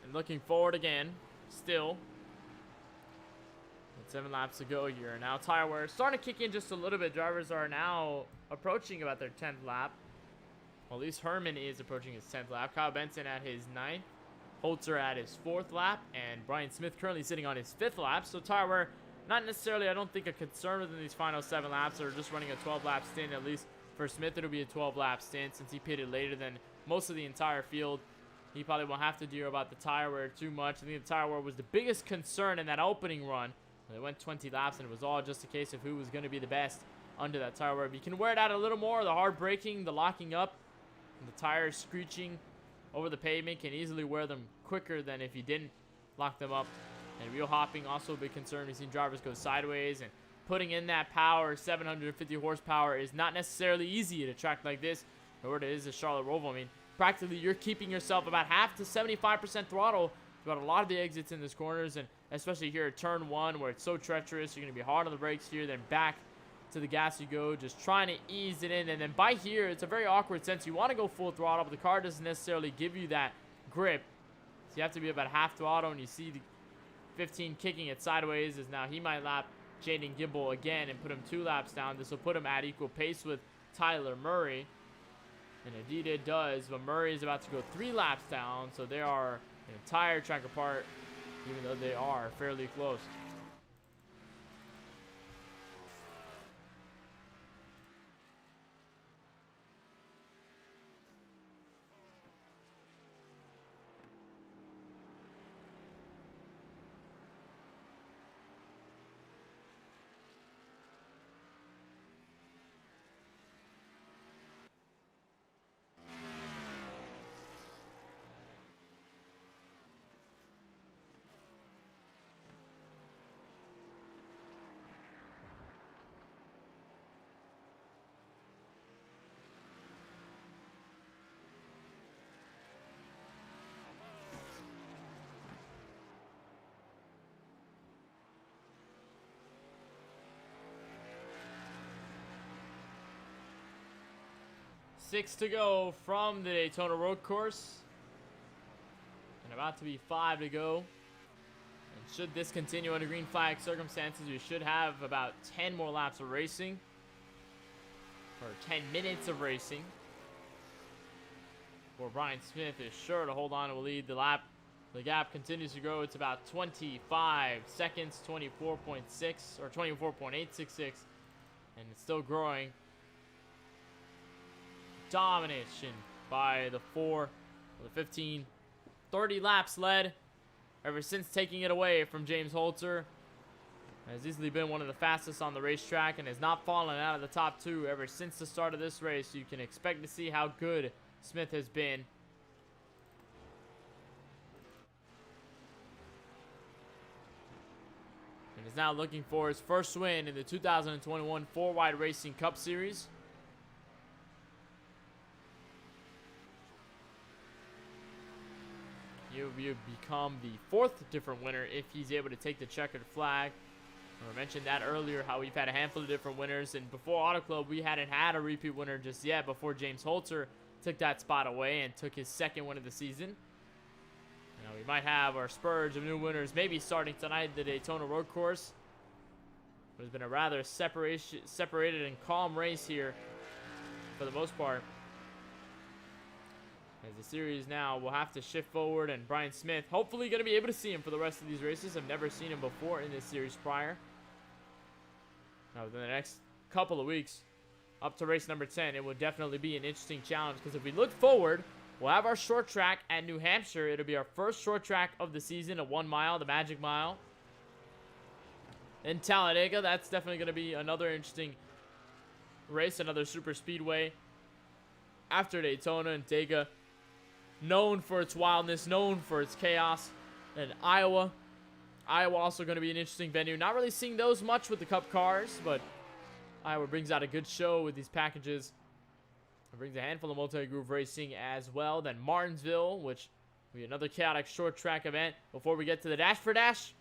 And looking forward again, still. With 7 laps to go here. Now tire wear starting to kick in just a little bit. Drivers are now approaching about their 10th lap. Well, at least Herman is approaching his 10th lap. Kyle Benson at his 9th. Holter at his 4th lap. And Brian Smith currently sitting on his 5th lap. So tire wear, not necessarily, I don't think, a concern within these final 7 laps. They're just running a 12-lap stint. At least for Smith, it'll be a 12-lap stint since he pitted later than most of the entire field. He probably won't have to deal about the tire wear too much. I think the tire wear was the biggest concern in that opening run. They went 20 laps, and it was all just a case of who was going to be the best under that tire wear. If you can wear it out a little more, the hard braking, the locking up, and the tires screeching over the pavement can easily wear them quicker than if you didn't lock them up. And wheel hopping, also a big concern. We've seen drivers go sideways, and putting in that power, 750 horsepower, is not necessarily easy at a track like this, or it is a Charlotte Roval. I mean, practically you're keeping yourself about half to 75% throttle throughout a lot of the exits in this corners, and especially here at turn 1 where it's so treacherous. You're going to be hard on the brakes here, then back to the gas you go, just trying to ease it in. And then by here, it's a very awkward sense. You want to go full throttle, but the car doesn't necessarily give you that grip. So you have to be about half throttle, and you see the 15 kicking it sideways as now he might lap Jaden Gibble again and put him 2 laps down. This will put him at equal pace with Tyler Murray. And indeed it does, but Murray is about to go 3 laps down, so they are an entire track apart, even though they are fairly close. Six to go from the Daytona road course. And about to be 5 to go. And should this continue under green flag circumstances, we should have about 10 more laps of racing. Or 10 minutes of racing. Where Brian Smith is sure to hold on and will lead the lap. The gap continues to grow. It's about 25 seconds, 24.6 or 24.866. And it's still growing. Domination by the 4 With 30 laps led ever since taking it away from James Holzer. Has easily been one of the fastest on the racetrack and has not fallen out of the top 2 ever since the start of this race. You can expect to see how good Smith has been. And is now looking for his first win in the 2021 Four Wide Racing Cup Series. He'll become the 4th different winner if he's able to take the checkered flag. I mentioned that earlier, how we've had a handful of different winners, and before Auto Club we hadn't had a repeat winner just yet before James Holzer took that spot away and took his 2nd win of the season. Now we might have our spurge of new winners maybe starting tonight at the Daytona road course. It's been a rather separated and calm race here for the most part. As the series now will have to shift forward, and Brian Smith hopefully going to be able to see him for the rest of these races. I've never seen him before in this series prior. Now within the next couple of weeks, up to race number 10, it will definitely be an interesting challenge, because if we look forward, we'll have our short track at New Hampshire. It'll be our first short track of the season, a 1 mile, the Magic Mile. In Talladega, that's definitely going to be another interesting race, another super speedway. After Daytona and Daytona, known for its wildness, known for its chaos. And Iowa also going to be an interesting venue. Not really seeing those much with the Cup cars, but Iowa brings out a good show with these packages. It brings a handful of multi-groove racing as well. Then Martinsville, which will be another chaotic short track event before we get to the Dash for Cash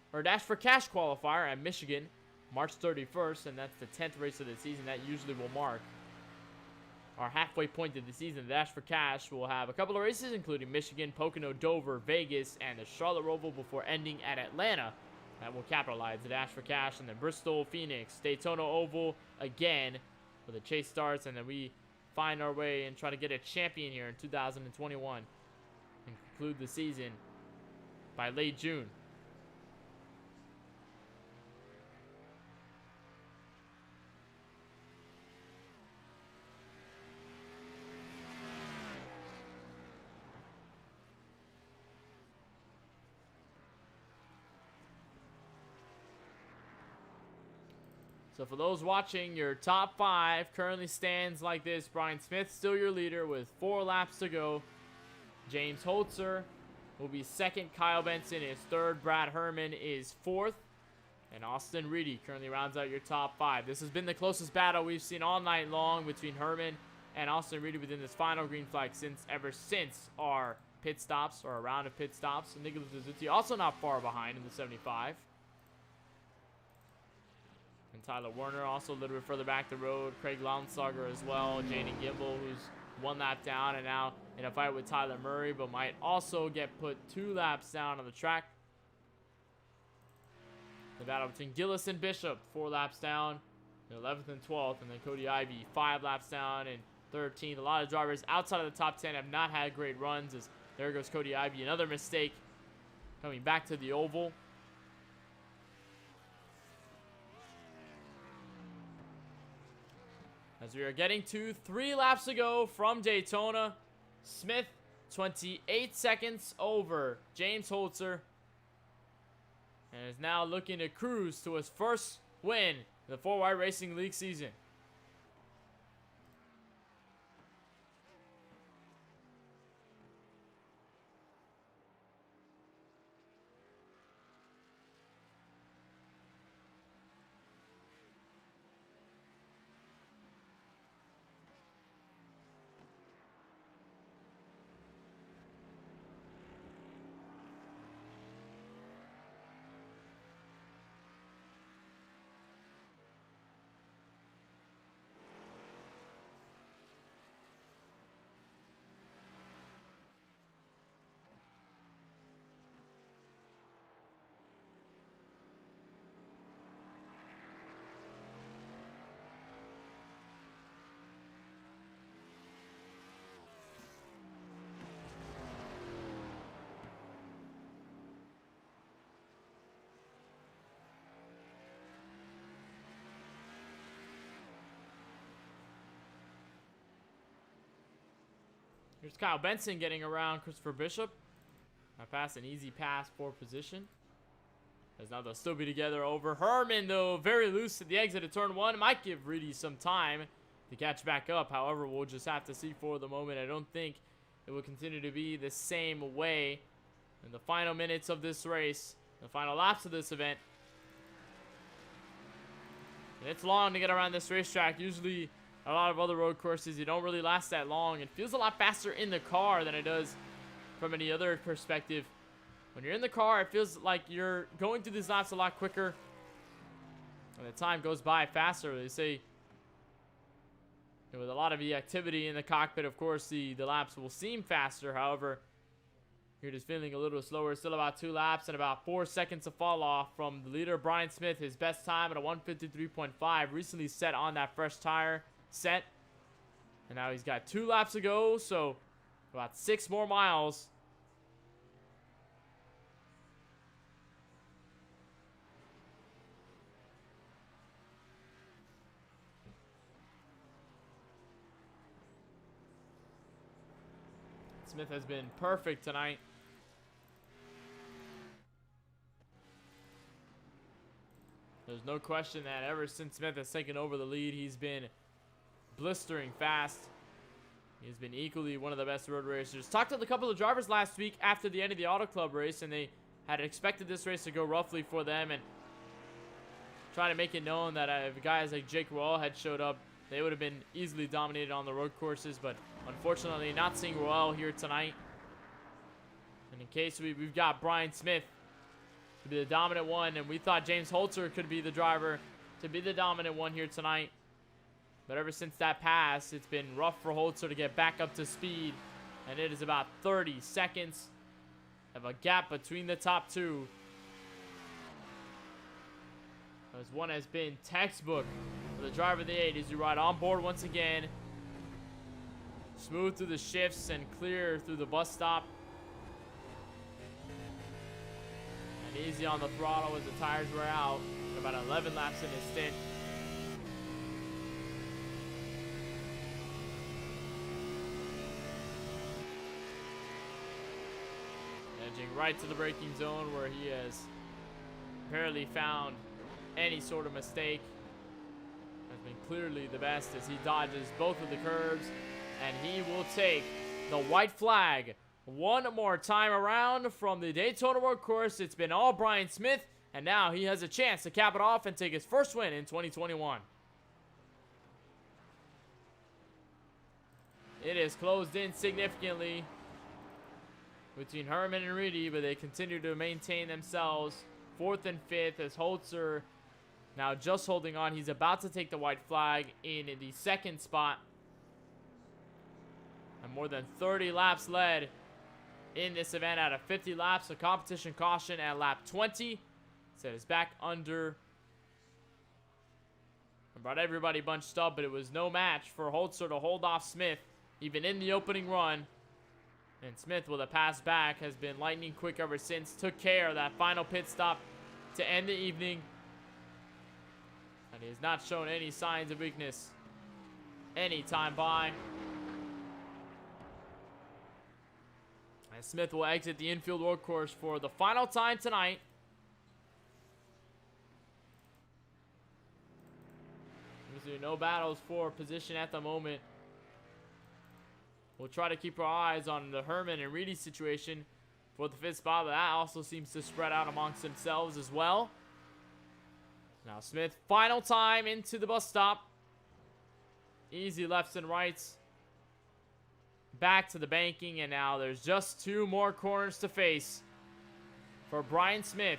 qualifier at Michigan, March 31st, and that's the 10th race of the season. That usually will mark our halfway point of the season. The Dash for Cash will have a couple of races, including Michigan, Pocono, Dover, Vegas, and the Charlotte Roval before ending at Atlanta. That will capitalize the Dash for Cash. And then Bristol, Phoenix, Daytona Oval again, where the chase starts, and then we find our way and try to get a champion here in 2021 and conclude the season by late June. So for those watching, your top 5 currently stands like this. Brian Smith still your leader with 4 laps to go. James Holzer will be 2nd. Kyle Benson is 3rd. Brad Herman is 4th. And Austin Reedy currently rounds out your top 5. This has been the closest battle we've seen all night long between Herman and Austin Reedy within this final green flag ever since our pit stops, or a round of pit stops. And Nicholas Suzuki also not far behind in the 75. And Tyler Werner also a little bit further back the road. Craig Launsager as well. Jaden Gimbel, who's 1 lap down and now in a fight with Tyler Murray, but might also get put 2 laps down on the track. The battle between Gillis and Bishop, 4 laps down, 11th and 12th, and then Cody Ivey, 5 laps down and 13th. A lot of drivers outside of the top 10 have not had great runs, as there goes Cody Ivey, another mistake coming back to the oval. As we are getting to 3 laps to go from Daytona, Smith 28 seconds over James Holzer, and is now looking to cruise to his first win in the 4 Wide Racing League season. Here's Kyle Benson getting around Christopher Bishop. That pass, an easy pass for position. As now they'll still be together over Herman, though, very loose at the exit of turn 1. Might give Reedy some time to catch back up. However, we'll just have to see for the moment. I don't think it will continue to be the same way in the final minutes of this race, the final laps of this event. And it's long to get around this racetrack. Usually, a lot of other road courses, you don't really last that long. It feels a lot faster in the car than it does from any other perspective. When you're in the car, it feels like you're going through these laps a lot quicker. And the time goes by faster. They say, with a lot of the activity in the cockpit, of course, the laps will seem faster. However, you're just feeling a little slower. Still about 2 laps and about 4 seconds to fall off from the leader, Brian Smith. His best time at a 1:53.5. Recently set on that fresh tire set. And now he's got 2 laps to go. So about 6 more miles. Smith has been perfect tonight. There's no question that ever since Smith has taken over the lead, he's been blistering fast. He's been equally one of the best road racers. Talked to a couple of drivers last week after the end of the Auto Club race, and they had expected this race to go roughly for them, and trying to make it known that if guys like Jake Royal had showed up, they would have been easily dominated on the road courses, but unfortunately not seeing Royal here tonight. And in case we've got Brian Smith to be the dominant one, and we thought James Holzer could be the driver to be the dominant one here tonight. But ever since that pass, it's been rough for Holzer to get back up to speed, and it is about 30 seconds of a gap between the top 2. As one has been textbook for the driver of the 8 as you ride on board once again. Smooth through the shifts and clear through the bus stop. And easy on the throttle as the tires wear out. About 11 laps in his stint. Edging right to the braking zone where he has barely found any sort of mistake. Has been clearly the best as he dodges both of the curbs, and he will take the white flag one more time around from the Daytona Road Course. It's been all Brian Smith, and now he has a chance to cap it off and take his first win in 2021. It is closed in significantly between Herman and Reedy, but they continue to maintain themselves 4th and 5th as Holzer now just holding on. He's about to take the white flag in the 2nd spot. And more than 30 laps led in this event out of 50 laps. A competition caution at lap 20. So it's back under. I brought everybody bunched up, but it was no match for Holzer to hold off Smith, even in the opening run. And Smith, with a pass back, has been lightning quick ever since. Took care of that final pit stop to end the evening. And he has not shown any signs of weakness any time by. And Smith will exit the infield road course for the final time tonight. There's no battles for position at the moment. We'll try to keep our eyes on the Herman and Reedy situation for the 5th spot, but that also seems to spread out amongst themselves as well. Now Smith, final time into the bus stop. Easy lefts and rights. Back to the banking, and now there's just 2 more corners to face for Brian Smith.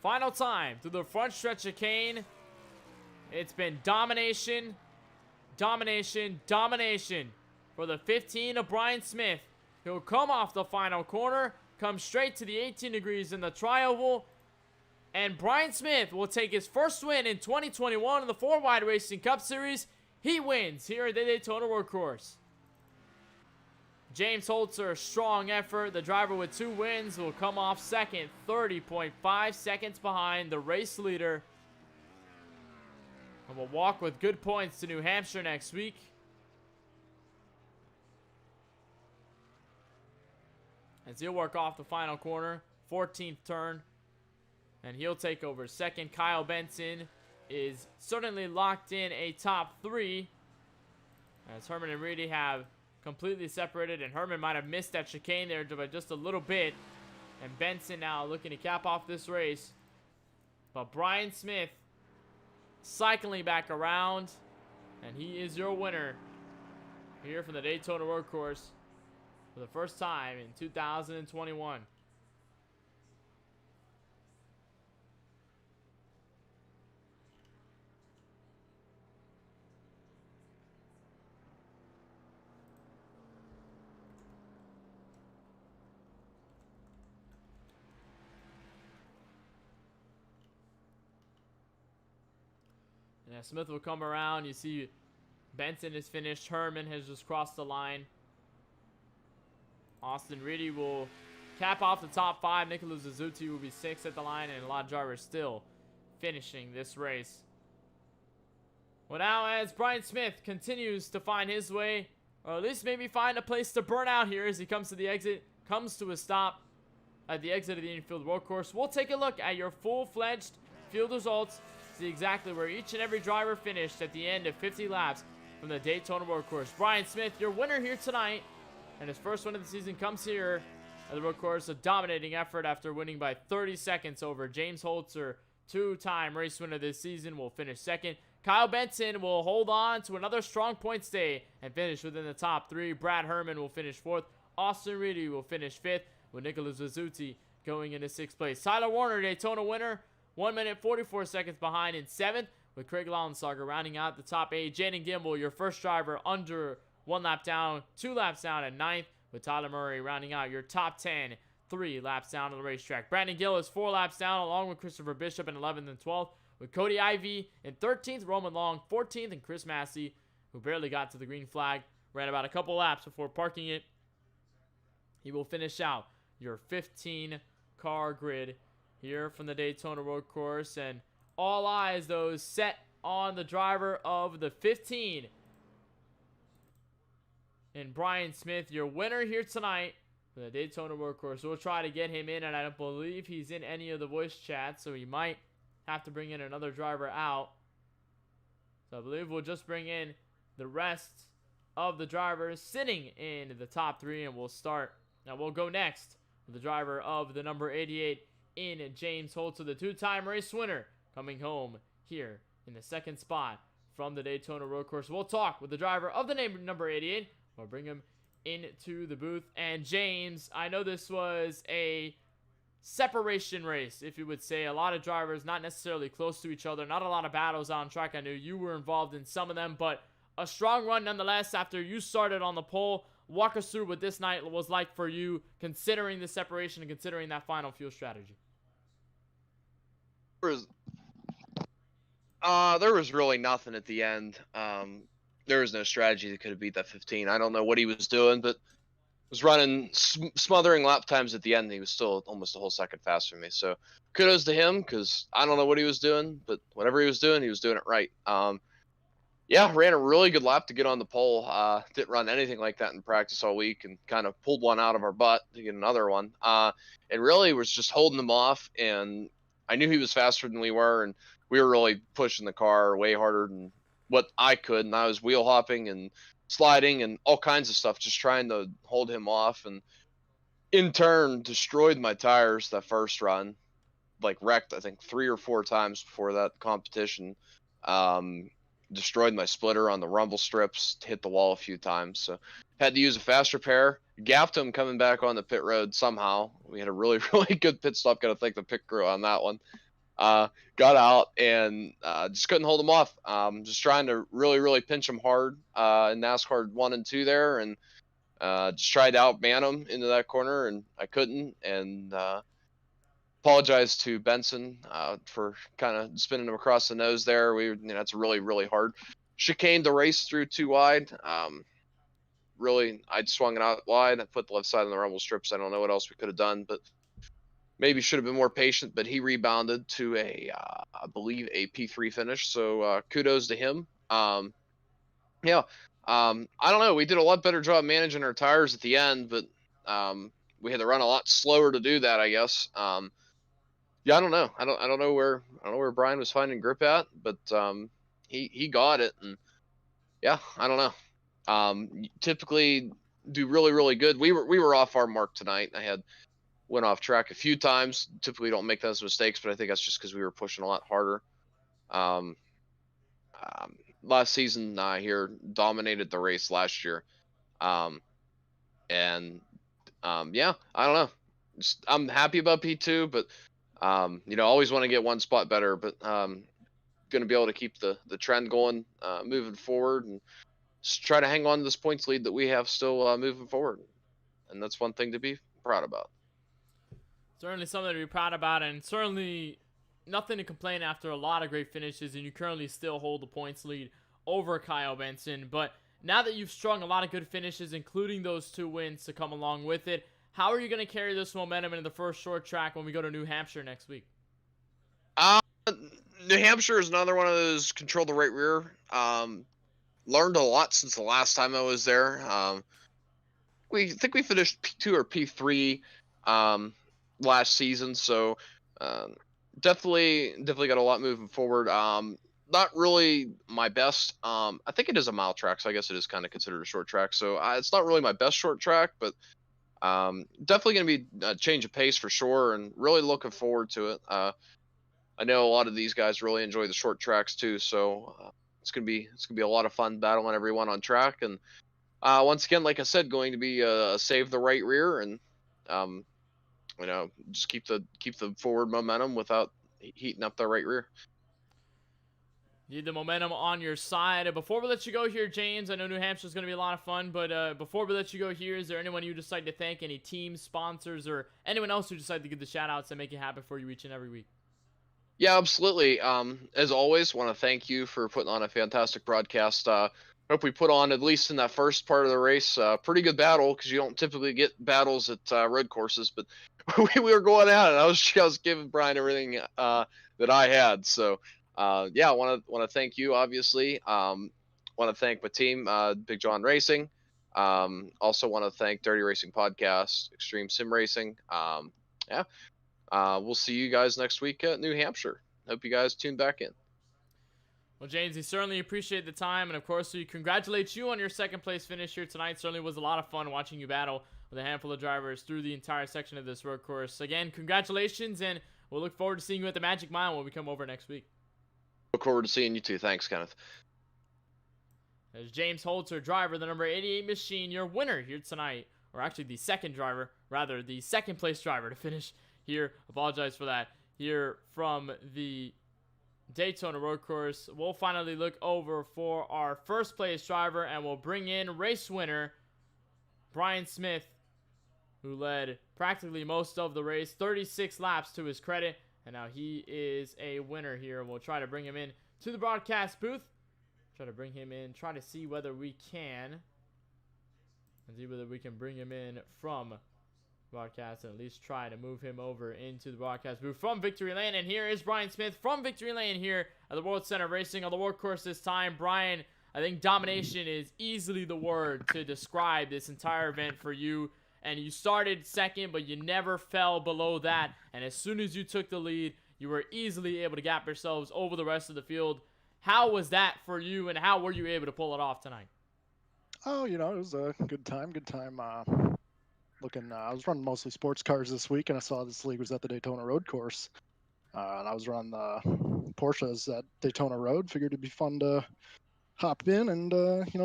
Final time through the front stretch chicane. It's been domination, domination, domination for the 15 of Brian Smith. He'll come off the final corner, come straight to the 18 degrees in the tri-oval, and Brian Smith will take his first win in 2021 in the 4-Wide Racing Cup Series. He wins here at the Daytona Road Course. James Holzer, strong effort. The driver with 2 wins will come off second, 30.5 seconds behind the race leader. And will walk with good points to New Hampshire next week. As he'll work off the final corner, 14th turn. And he'll take over second. Kyle Benson is certainly locked in a top 3. As Herman and Reedy have completely separated. And Herman might have missed that chicane there by just a little bit. And Benson now looking to cap off this race. But Brian Smith cycling back around. And he is your winner here from the Daytona Road Course for the first time in 2021. Yeah, Smith will come around. You see Benson is finished. Herman has just crossed the line. Austin Reedy will cap off the top 5. Nicholas Suzuki will be 6th at the line. And a lot of drivers still finishing this race. Well, now as Brian Smith continues to find his way, or at least maybe find a place to burn out here as he comes to the exit, comes to a stop at the exit of the Infield Road Course. We'll take a look at your full-fledged field results. See exactly where each and every driver finished at the end of 50 laps from the Daytona Road Course. Brian Smith, your winner here tonight, and his first win of the season comes here at the Road Course. A dominating effort after winning by 30 seconds over James Holzer, 2-time race winner this season, will finish second. Kyle Benson will hold on to another strong points day and finish within the top 3. Brad Herman will finish 4th. Austin Reedy will finish 5th, with Nicholas Suzuki going into 6th place. Tyler Warner, Daytona winner, 1 minute 44 seconds behind in 7th, with Craig Lawlensager rounding out the top 8. Jaden Gimble, your first driver, under 1 lap down, 2 laps down at 9th, with Tyler Murray rounding out your top 10, 3 laps down on the racetrack. Brandon Gill is 4 laps down, along with Christopher Bishop in 11th and 12th, with Cody Ivey in 13th, Roman Long 14th, and Chris Massey, who barely got to the green flag, ran about a couple laps before parking it. He will finish out your 15-car grid here from the Daytona Road Course, and all eyes, those set on the driver of the 15. And Brian Smith, your winner here tonight for the Daytona Road Course. We'll try to get him in, and I don't believe he's in any of the voice chats, so he might have to bring in another driver out. So I believe we'll just bring in the rest of the drivers sitting in the top 3, and we'll start. Now we'll go next with the driver of the number 88 in James Holzer, the 2-time race winner, coming home here in the 2nd spot from the Daytona Road Course. We'll talk with the driver of the number 88. We'll bring him into the booth. And James, I know this was a separation race, if you would say. A lot of drivers not necessarily close to each other, not a lot of battles on track. I knew you were involved in some of them, but a strong run nonetheless after you started on the pole. Walk us through what this night was like for you, considering the separation and considering that final fuel strategy. There was really nothing at the end. There was no strategy that could have beat that 15. I don't know what he was doing, but was running smothering lap times at the end. He was still almost a whole second faster than me. So kudos to him, because I don't know what he was doing, but whatever he was doing it right. Yeah, ran a really good lap to get on the pole. Didn't run anything like that in practice all week, and kind of pulled one out of our butt to get another one. And really was just holding him off, and I knew he was faster than we were, and we were really pushing the car way harder than what I could, and I was wheel hopping and sliding and all kinds of stuff, just trying to hold him off, and in turn destroyed my tires that first run, like wrecked I think 3 or 4 times before that competition. Destroyed my splitter on the rumble strips, hit the wall a few times, so had to use a faster pair. Gapped him coming back on the pit road somehow. We had a really good pit stop. Got to thank the pit crew on that one. Got out and just couldn't hold him off. Just trying to really pinch him hard in NASCAR 1 and 2 there, and just tried to outman him into that corner, and I couldn't. And apologize to Benson for kind of spinning him across the nose there. That's a really hard chicane to race through too wide. really, I'd swung it out wide. I put the left side on the rumble strips. I don't know what else we could have done, but maybe should have been more patient. But he rebounded to I believe, a P3 finish. So kudos to him. Yeah. I don't know. We did a lot better job managing our tires at the end, but we had to run a lot slower to do that, I guess. Yeah, I don't know. I don't know where Brian was finding grip at, but he got it, and yeah, I don't know. Typically do really good. We were off our mark tonight. Went off track a few times. Typically don't make those mistakes, but I think that's just because we were pushing a lot harder. Last season here dominated the race last year, and yeah, I don't know. I'm happy about P2, but always want to get one spot better. But going to be able to keep the trend going, moving forward, and just try to hang on to this points lead that we have still moving forward. And that's one thing to be proud about. Certainly something to be proud about, and certainly nothing to complain after a lot of great finishes, and you currently still hold the points lead over Kyle Benson. But now that you've strung a lot of good finishes, including those 2 wins to come along with it, how are you going to carry this momentum into the first short track when we go to New Hampshire next week? New Hampshire is another one of those control the right rear. Learned a lot since the last time I was there. We finished P2 or P3 last season, so definitely got a lot moving forward. Not really my best. I think it is a mile track, so I guess it is kind of considered a short track. So it's not really my best short track, but definitely going to be a change of pace for sure, and really looking forward to it. I know a lot of these guys really enjoy the short tracks too, so it's gonna be a lot of fun battling everyone on track. And once again, like I said, going to be save the right rear, and just keep the forward momentum without heating up the right rear. Need the momentum on your side. Before we let you go here, James, I know New Hampshire is going to be a lot of fun, but before we let you go here, is there anyone you decide to thank, any teams, sponsors, or anyone else who decide to give the shout-outs that make it happen for you each and every week? Yeah, absolutely. As always, want to thank you for putting on a fantastic broadcast. Hope we put on, at least in that first part of the race, pretty good battle, because you don't typically get battles at road courses, but we were going out, and I was giving Brian everything that I had. So yeah, I want to thank you, obviously. Want to thank my team, Big John Racing. Also want to thank Dirty Racing Podcast, Extreme Sim Racing. Yeah. We'll see you guys next week at New Hampshire. Hope you guys tune back in. Well, James, we certainly appreciate the time, and of course, we congratulate you on your second place finish here tonight. Certainly was a lot of fun watching you battle with a handful of drivers through the entire section of this road course. Again, congratulations, and we'll look forward to seeing you at the Magic Mile when we come over next week. Look forward to seeing you too. Thanks, Kenneth. There's James Holzer, driver, the number 88 machine, your winner here tonight, or actually the second place driver to finish here. Apologize for that. Here from the Daytona road course. We'll finally look over for our first place driver, and we'll bring in race winner Brian Smith, who led practically most of the race, 36 laps to his credit, and now he is a winner here. We'll try to bring him in to the broadcast booth. Try to see whether we can bring him in from broadcast, and at least try to move him over into the broadcast booth from Victory Lane. And here is Brian Smith from Victory Lane here at the World Center of Racing on the work course this time. Brian, I think domination is easily the word to describe this entire event for you. And you started second, but you never fell below that. And as soon as you took the lead, you were easily able to gap yourselves over the rest of the field. How was that for you, and how were you able to pull it off tonight? Oh, it was a good time. I was running mostly sports cars this week, and I saw this league was at the Daytona road course. And I was running the Porsches at Daytona Road. Figured it'd be fun to hop in, and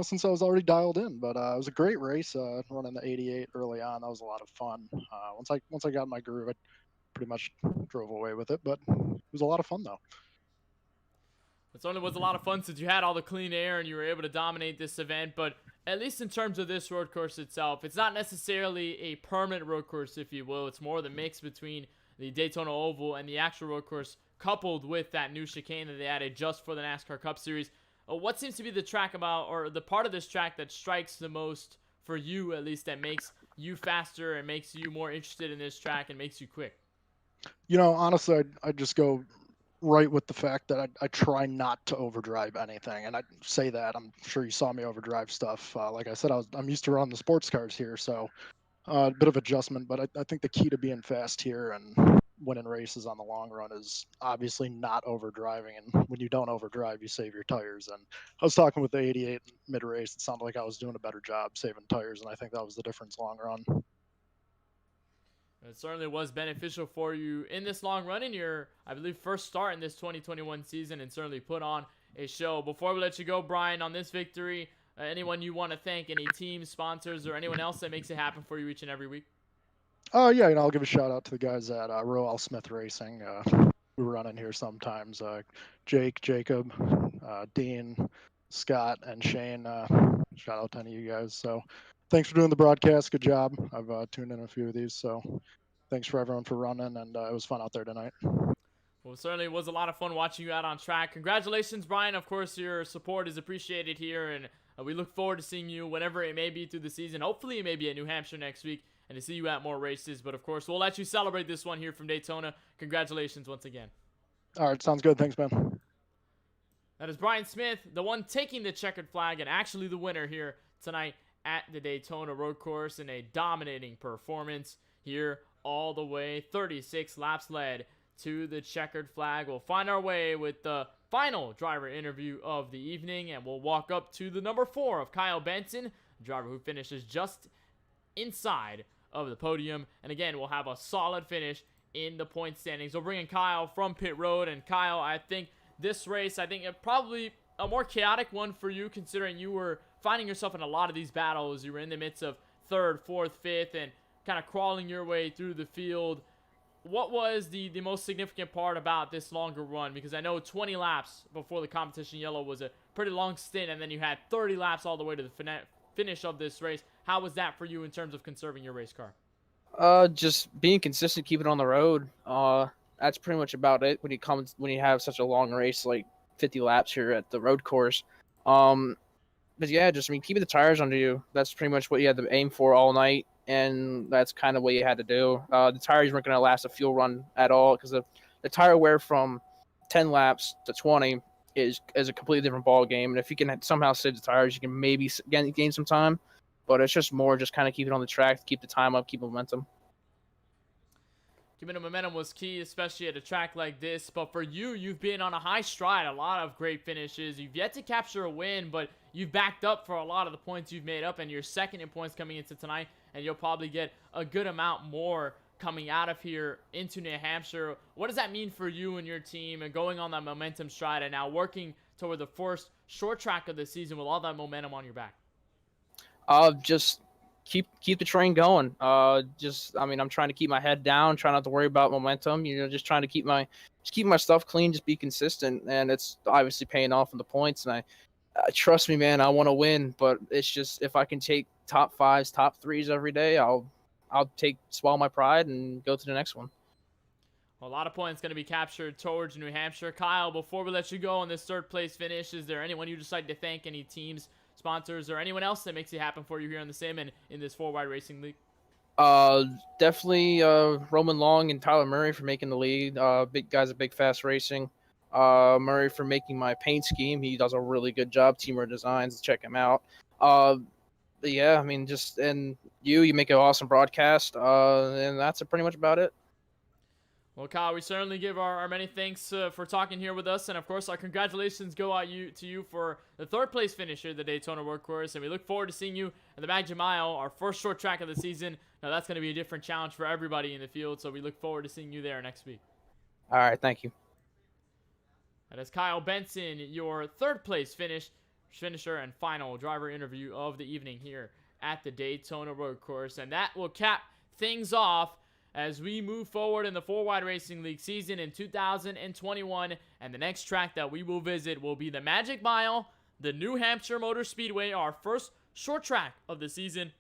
since I was already dialed in. But it was a great race. Running the 88 early on, that was a lot of fun. Once I got in my groove, I pretty much drove away with it. But it was a lot of fun though. It certainly was a lot of fun since you had all the clean air and you were able to dominate this event. But at least in terms of this road course itself, it's not necessarily a permanent road course, if you will. It's more the mix between the Daytona Oval and the actual road course, coupled with that new chicane that they added just for the NASCAR Cup Series. What seems to be the track the part of this track that strikes the most for you, at least, that makes you faster and makes you more interested in this track and makes you quick? Honestly, I'd just go right with the fact that I try not to overdrive anything. And I say that, I'm sure you saw me overdrive stuff. Like I said, I'm used to running the sports cars here, so a bit of adjustment. But I think the key to being fast here and winning races on the long run is obviously not overdriving. And when you don't overdrive, you save your tires. And I was talking with the 88 mid race. It sounded like I was doing a better job saving tires, and I think that was the difference long run. It certainly was beneficial for you in this long run in your, I believe, first start in this 2021 season, and certainly put on a show. Before we let you go, Brian, on this victory, anyone you want to thank, any teams, sponsors, or anyone else that makes it happen for you each and every week? Yeah, I'll give a shout out to the guys at Roel Smith Racing. We run in here sometimes. Jake, Jacob, Dean, Scott, and Shane. Shout out to any of you guys. So thanks for doing the broadcast. Good job. I've tuned in a few of these. So thanks for everyone for running, and it was fun out there tonight. Well, certainly was a lot of fun watching you out on track. Congratulations, Brian. Of course, your support is appreciated here, and we look forward to seeing you whenever it may be through the season. Hopefully, it may be at New Hampshire next week, and to see you at more races. But, of course, we'll let you celebrate this one here from Daytona. Congratulations once again. All right, sounds good. Thanks, man. That is Brian Smith, the one taking the checkered flag and actually the winner here tonight at the Daytona Road Course in a dominating performance here all the way. 36 laps led to the checkered flag. We'll find our way with the final driver interview of the evening, and we'll walk up to the number 4 of Kyle Benson, a driver who finishes just inside of the podium. And again, we'll have a solid finish in the point standings. We'll bring in Kyle from pit road. And Kyle, I think this race, probably a more chaotic one for you, considering you were finding yourself in a lot of these battles. You were in the midst of 3rd, 4th, 5th, and kind of crawling your way through the field. What was the most significant part about this longer run? Because I know 20 laps before the competition yellow was a pretty long stint, and then you had 30 laps all the way to the finish of this race. How was that for you in terms of conserving your race car? Just being consistent, keeping it on the road. That's pretty much about it when you have such a long race, like 50 laps here at the road course. But yeah, keeping the tires under you. That's pretty much what you had to aim for all night, and that's kind of what you had to do. The tires weren't going to last a fuel run at all, because the tire wear from 10 laps to 20 is a completely different ball game. And if you can somehow save the tires, you can maybe gain some time. But it's just more kind of keep it on the track, keep the time up, keep momentum. Keeping the momentum was key, especially at a track like this. But for you, you've been on a high stride, a lot of great finishes. You've yet to capture a win, but you've backed up for a lot of the points you've made up, and you're second in points coming into tonight, and you'll probably get a good amount more coming out of here into New Hampshire. What does that mean for you and your team, and going on that momentum stride and now working toward the first short track of the season with all that momentum on your back? Just keep the train going. I'm trying to keep my head down, try not to worry about momentum. Just trying to keep my stuff clean, just be consistent, and it's obviously paying off in the points. And I trust me, man, I want to win, but it's just if I can take top 5s, top 3s every day, I'll swallow my pride and go to the next one. Well, a lot of points going to be captured towards New Hampshire. Kyle, before we let you go on this 3rd place finish, is there anyone you'd just like to thank, any teams, sponsors, or anyone else that makes it happen for you here on the sim and in this 4-wide racing league? Definitely Roman Long and Tyler Murray for making the lead. Big guys at Big Fast Racing. Murray for making my paint scheme. He does a really good job. Teamwork Designs, check him out. But yeah, and you make an awesome broadcast. And that's pretty much about it. Well, Kyle, we certainly give our many thanks for talking here with us. And, of course, our congratulations go out to you for the 3rd place finish here at the Daytona Road Course. And we look forward to seeing you at the Magic Mile, our first short track of the season. Now, that's going to be a different challenge for everybody in the field. So we look forward to seeing you there next week. All right, thank you. That is Kyle Benson, your 3rd place finisher and final driver interview of the evening here at the Daytona Road Course. And that will cap things off as we move forward in the 4-wide racing league season in 2021. And the next track that we will visit will be the Magic Mile, the New Hampshire Motor Speedway, our first short track of the season.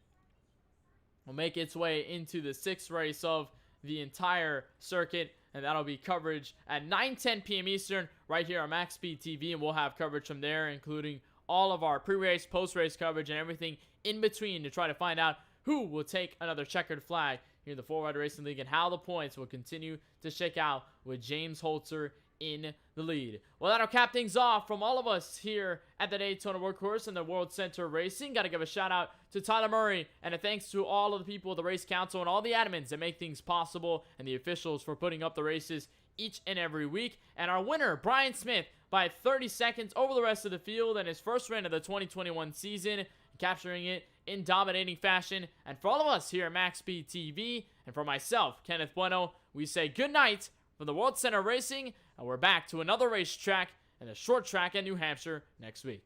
Will make its way into the 6th race of the entire circuit, and that'll be coverage at 9:10 p.m. Eastern right here on MaxSpeedTV, and we'll have coverage from there, including all of our pre-race, post-race coverage, and everything in between to try to find out who will take another checkered flag here in the 4-Rider Racing League and how the points will continue to shake out with James Holzer in the lead. Well, that'll cap things off from all of us here at the Daytona Road Course and the World Center Racing. Got to give a shout out to Tyler Murray and a thanks to all of the people at the Race Council and all the admins that make things possible and the officials for putting up the races each and every week. And our winner, Brian Smith, by 30 seconds over the rest of the field and his first win of the 2021 season, capturing it in dominating fashion. And for all of us here at MaxSpeedTV and for myself, Kenneth Bueno, we say good night from the World Center Racing, and we're back to another racetrack and a short track in New Hampshire next week.